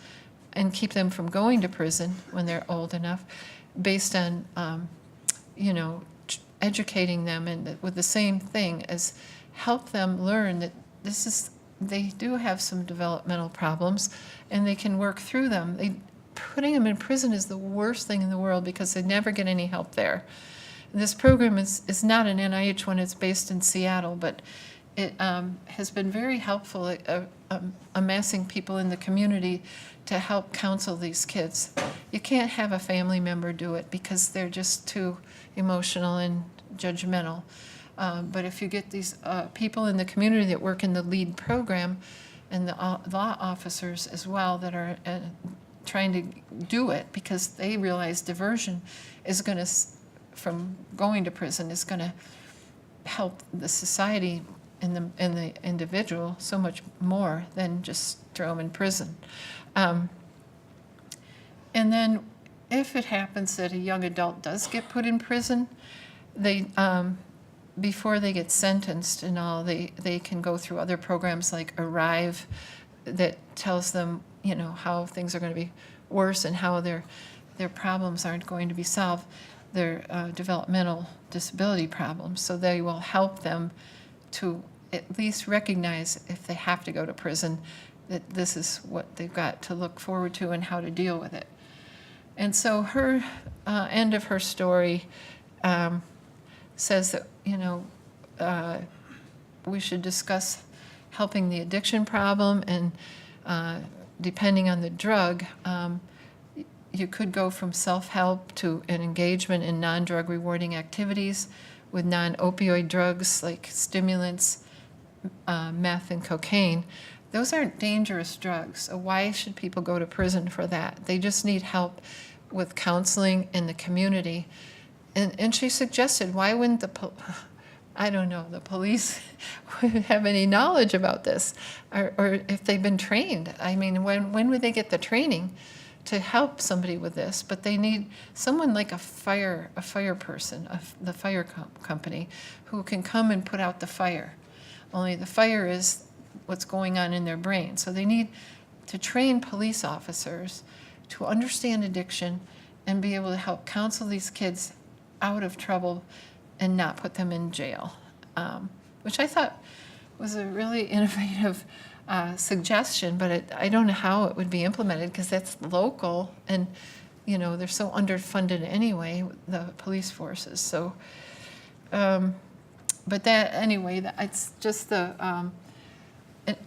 [SPEAKER 2] and keep them from going to prison when they're old enough, based on, educating them and with the same thing as help them learn that they do have some developmental problems and they can work through them. Putting them in prison is the worst thing in the world because they never get any help there. This program is not an NIH one, it's based in Seattle, but it has been very helpful at amassing people in the community to help counsel these kids. You can't have a family member do it because they're just too emotional and judgmental. But if you get these people in the community that work in the LEAD program and the law officers as well that are trying to do it, because they realize diversion is going to, from going to prison, is going to help the society and the individual so much more than just throw them in prison. And then if it happens that a young adult does get put in prison, they before they get sentenced and all, they can go through other programs like Arrive that tells them, how things are going to be worse and how their problems aren't going to be solved, their developmental disability problems. So they will help them to at least recognize, if they have to go to prison, that this is what they've got to look forward to and how to deal with it. And so her end of her story says that, we should discuss helping the addiction problem, and depending on the drug, you could go from self-help to an engagement in non-drug rewarding activities with non-opioid drugs like stimulants, meth, and cocaine. Those aren't dangerous drugs, so why should people go to prison for that? They just need help with counseling in the community. And she suggested, why wouldn't the police have any knowledge about this, or if they've been trained? I mean, when would they get the training to help somebody with this? But they need someone like a fire person, the fire company, who can come and put out the fire. Only the fire is what's going on in their brain. So they need to train police officers to understand addiction and be able to help counsel these kids out of trouble and not put them in jail, which I thought was a really innovative suggestion, but I don't know how it would be implemented because that's local and, they're so underfunded anyway, the police forces. So, but it's just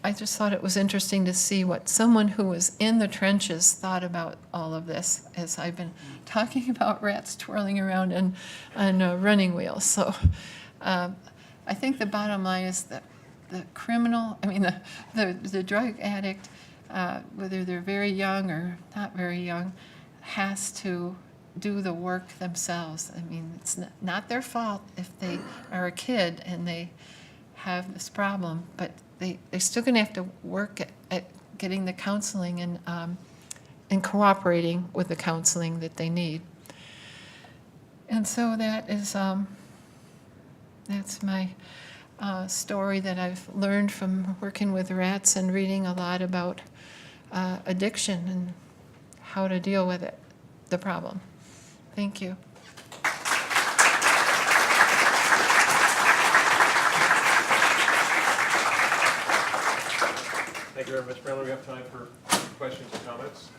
[SPEAKER 2] I just thought it was interesting to see what someone who was in the trenches thought about all of this, as I've been talking about rats twirling around on running wheels. So I think the bottom line is that the criminal, the drug addict, whether they're very young or not very young, has to do the work themselves. It's not their fault if they are a kid and they have this problem, but they're still going to have to work at getting the counseling and cooperating with the counseling that they need. And so that is that's my story that I've learned from working with rats and reading a lot about addiction and how to deal with it, the problem. Thank you.
[SPEAKER 1] you very much, Marilyn. We have time for questions or comments.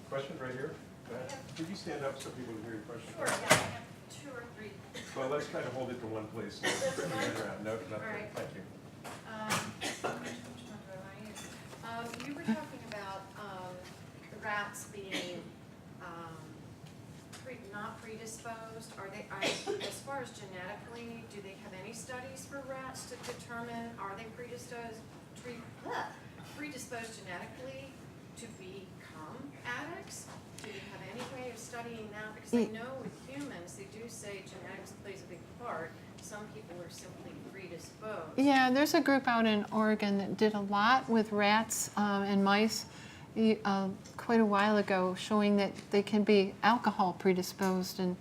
[SPEAKER 1] Question right here. Go ahead. Could you stand up so people can hear your question?
[SPEAKER 3] Sure, yeah, I have 2 or 3.
[SPEAKER 1] Well, let's try to hold it to one, please. So
[SPEAKER 3] This
[SPEAKER 1] bring it
[SPEAKER 3] one?
[SPEAKER 1] around. No, not
[SPEAKER 3] All
[SPEAKER 1] there.
[SPEAKER 3] right.
[SPEAKER 1] Thank you.
[SPEAKER 3] Which one do I want to use? You were talking about rats being not predisposed. As far as genetically, do they have any studies for rats to determine, are they predisposed genetically to become addicts? Do you have any way of studying that? Because I know with humans, they do say genetics plays a big part. Some people are simply predisposed.
[SPEAKER 2] Yeah, there's a group out in Oregon that did a lot with rats and mice quite a while ago, showing that they can be alcohol predisposed. And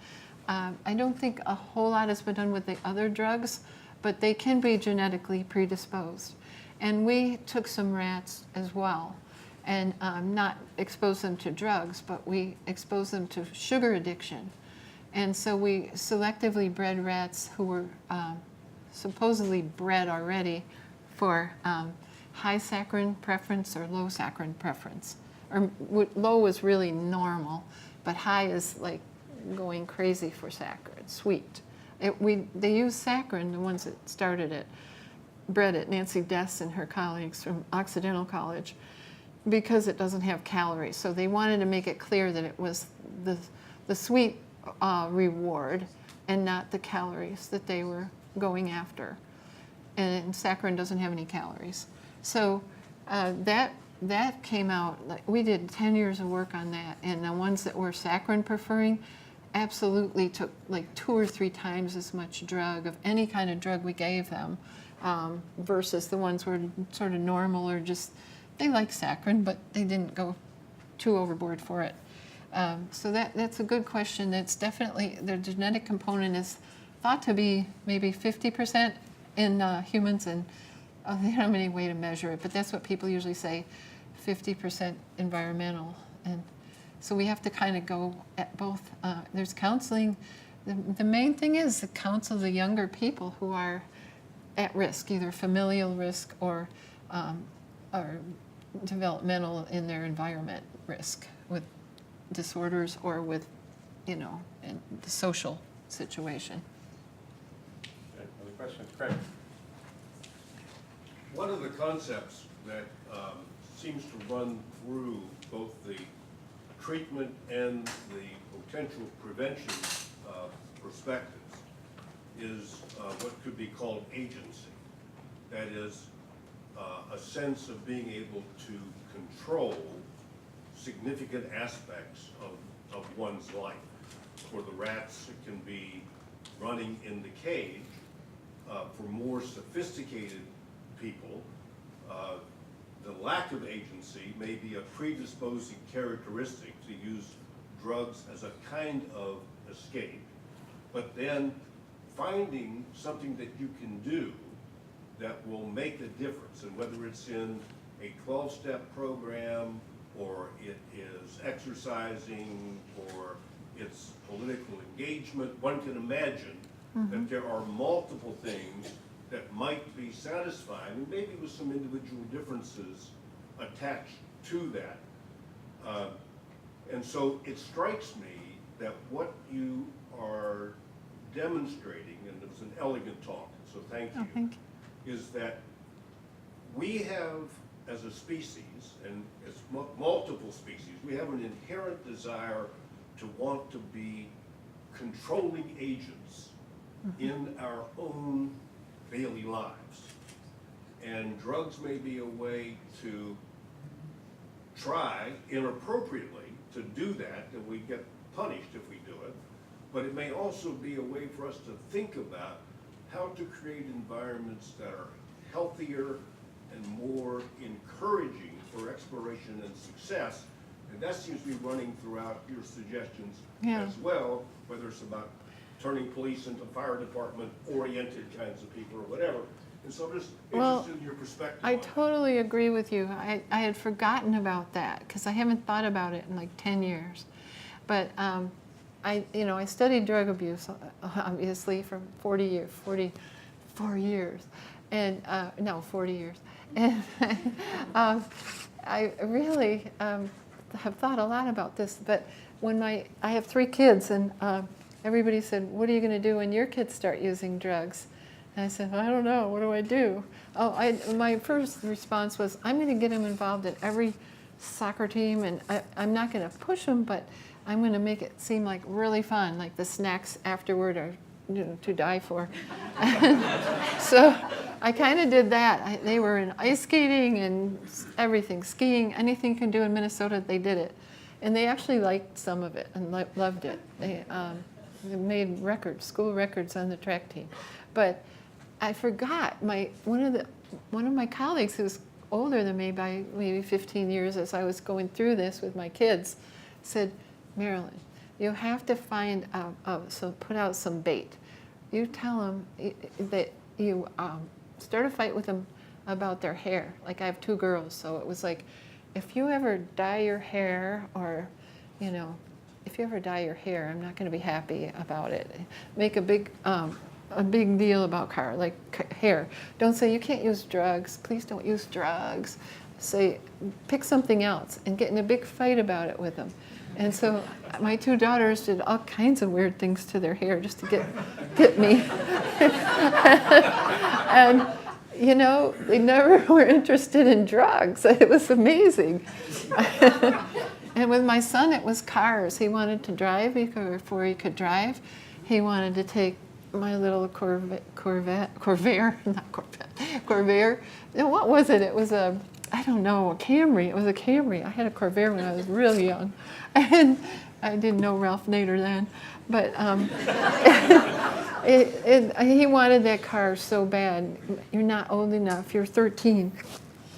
[SPEAKER 2] I don't think a whole lot has been done with the other drugs, but they can be genetically predisposed. And we took some rats as well, and not expose them to drugs, but we exposed them to sugar addiction. And so we selectively bred rats who were supposedly bred already for high saccharin preference or low saccharin preference. Or low was really normal, but high is like going crazy for saccharin, sweet. They used saccharin, the ones that started it, bred it, Nancy Dess and her colleagues from Occidental College, because it doesn't have calories. So they wanted to make it clear that it was the sweet reward and not the calories that they were going after. And saccharin doesn't have any calories. So that came out, like, we did 10 years of work on that, and the ones that were saccharin preferring absolutely took like 2 or 3 times as much drug of any kind of drug we gave them, versus the ones who were sort of normal or just, they liked saccharin, but they didn't go too overboard for it. So that's a good question. It's definitely, the genetic component is thought to be maybe 50% in humans, and they don't have any way to measure it, but that's what people usually say, 50% environmental. And so we have to kind of go at both. There's counseling. The main thing is to counsel the younger people who are at risk, either familial risk or developmental in their environment risk with disorders or with, in the social situation.
[SPEAKER 1] Okay, other questions? Craig?
[SPEAKER 4] One of the concepts that seems to run through both the treatment and the potential prevention perspectives is what could be called agency. That is a sense of being able to control significant aspects of one's life. For the rats, it can be running in the cage. For more sophisticated people, the lack of agency may be a predisposing characteristic to use drugs as a kind of escape, but then finding something that you can do that will make a difference, and whether it's in a 12-step program, or it is exercising, or it's political engagement, one can imagine that there are multiple things that might be satisfying, and maybe with some individual differences attached to that. And so it strikes me that what you are demonstrating, and it was an elegant talk, so thank you,
[SPEAKER 2] Thank you.
[SPEAKER 4] is that we have, as a species, and as multiple species, we have an inherent desire to want to be controlling agents in our own daily lives. And drugs may be a way to try inappropriately to do that, and we get punished if we do it, but it may also be a way for us to think about how to create environments that are healthier and more encouraging for exploration and success. And that seems to be running throughout your suggestions as well, whether it's about turning police into fire department-oriented kinds of people or whatever. And so I'm just interested in your perspective
[SPEAKER 2] I
[SPEAKER 4] on that.
[SPEAKER 2] totally agree with you. I had forgotten about that because I haven't thought about it in like 10 years. But I studied drug abuse, obviously, for 44 years, and no, 40 years. And I really have thought a lot about this, but when I have 3 kids, and everybody said, what are you going to do when your kids start using drugs? And I said, I don't know, what do I do? My first response was, I'm going to get them involved in every soccer team, and I'm not going to push them, but I'm going to make it seem like really fun, like the snacks afterward are to die for. So I kind of did that. They were in ice skating and everything, skiing, anything you can do in Minnesota, they did it. And they actually liked some of it and loved it. They made records, school records on the track team. But I forgot, one of my colleagues who's older than me by maybe 15 years as I was going through this with my kids said, Marilyn, you have to find put out some bait. You tell them that you start a fight with them about their hair. Like I have 2 girls, so it was like, if you ever dye your hair, or, if you ever dye your hair, I'm not going to be happy about it. Make a big deal about hair. Don't say you can't use drugs. Please don't use drugs. Say, pick something else and get in a big fight about it with them. And so my 2 daughters did all kinds of weird things to their hair just to get me. And, they never were interested in drugs. It was amazing. And with my son, it was cars. He wanted to drive before he could drive. He wanted to take my little Corvair. What was it? It was a Camry. It was a Camry. I had a Corvair when I was really young. And I didn't know Ralph Nader then. But he wanted that car so bad. You're not old enough. You're 13.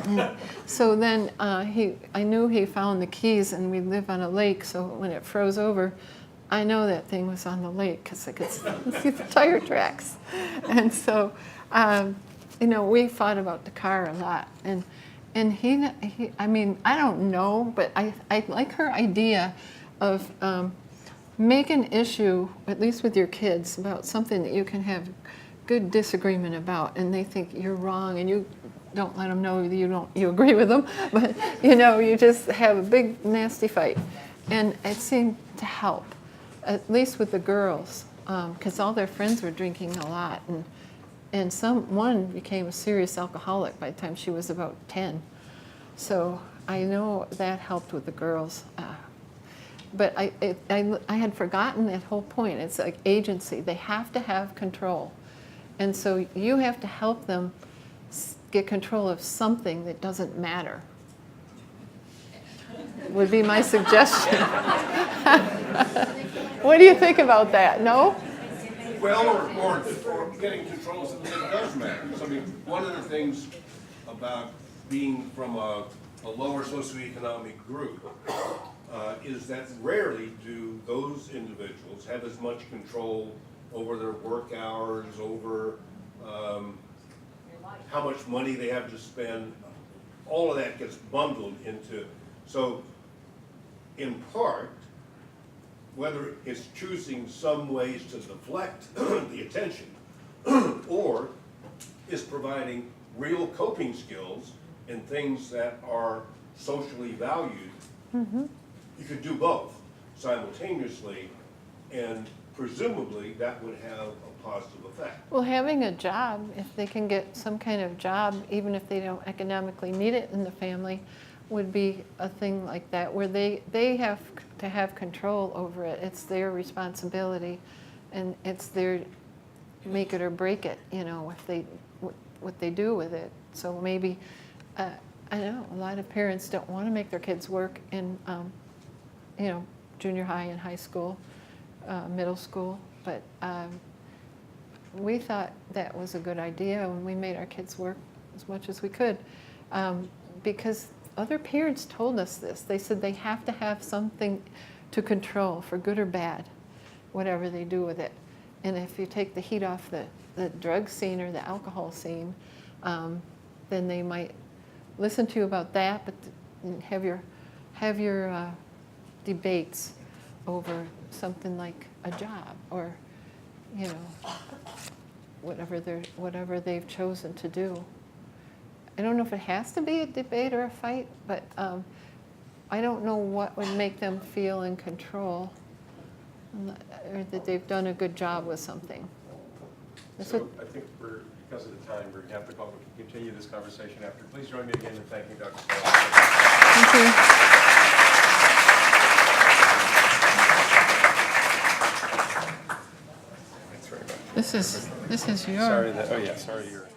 [SPEAKER 2] And so then I knew he found the keys, and we live on a lake, so when it froze over, I know that thing was on the lake because I could see the tire tracks. And so, we fought about the car a lot. And he I don't know, but I like her idea of make an issue, at least with your kids, about something that you can have good disagreement about, and they think you're wrong, and you don't let them know you agree with them, but you just have a big nasty fight. And it seemed to help, at least with the girls, because all their friends were drinking a lot, and one became a serious alcoholic by the time she was about 10. So I know that helped with the girls. But I had forgotten that whole point. It's like agency. They have to have control. And so you have to help them get control of something that doesn't matter. Would be my suggestion. What do you think about that? No?
[SPEAKER 4] Well, or getting control of something that does matter. So, one of the things about being from a lower socioeconomic group is that rarely do those individuals have as much control over their work hours, over how much money they have to spend. All of that gets bundled into, so in part, whether it's choosing some ways to deflect the attention or is providing real coping skills and things that are socially valued, you could do both simultaneously, and presumably that would have a positive effect.
[SPEAKER 2] Well, having a job, if they can get some kind of job, even if they don't economically need it in the family, would be a thing like that, where they have to have control over it. It's their responsibility, and it's their make it or break it, if what they do with it. So maybe, I know, a lot of parents don't want to make their kids work in, junior high and high school, middle school, but we thought that was a good idea when we made our kids work as much as we could, because other parents told us this. They said they have to have something to control, for good or bad, whatever they do with it. And if you take the heat off the drug scene or the alcohol scene, then they might listen to you about that, but have your debates over something like a job, or whatever they've chosen to do. I don't know if it has to be a debate or a fight, but I don't know what would make them feel in control, or that they've done a good job with something. That's
[SPEAKER 1] So
[SPEAKER 2] what-
[SPEAKER 1] I think because of the time, we're going to have to continue this conversation after. Please join me again in thanking Dr. Fralin.
[SPEAKER 2] Thank you.
[SPEAKER 1] Thanks very much.
[SPEAKER 2] This is yours.
[SPEAKER 1] Sorry that, oh yeah, sorry you're.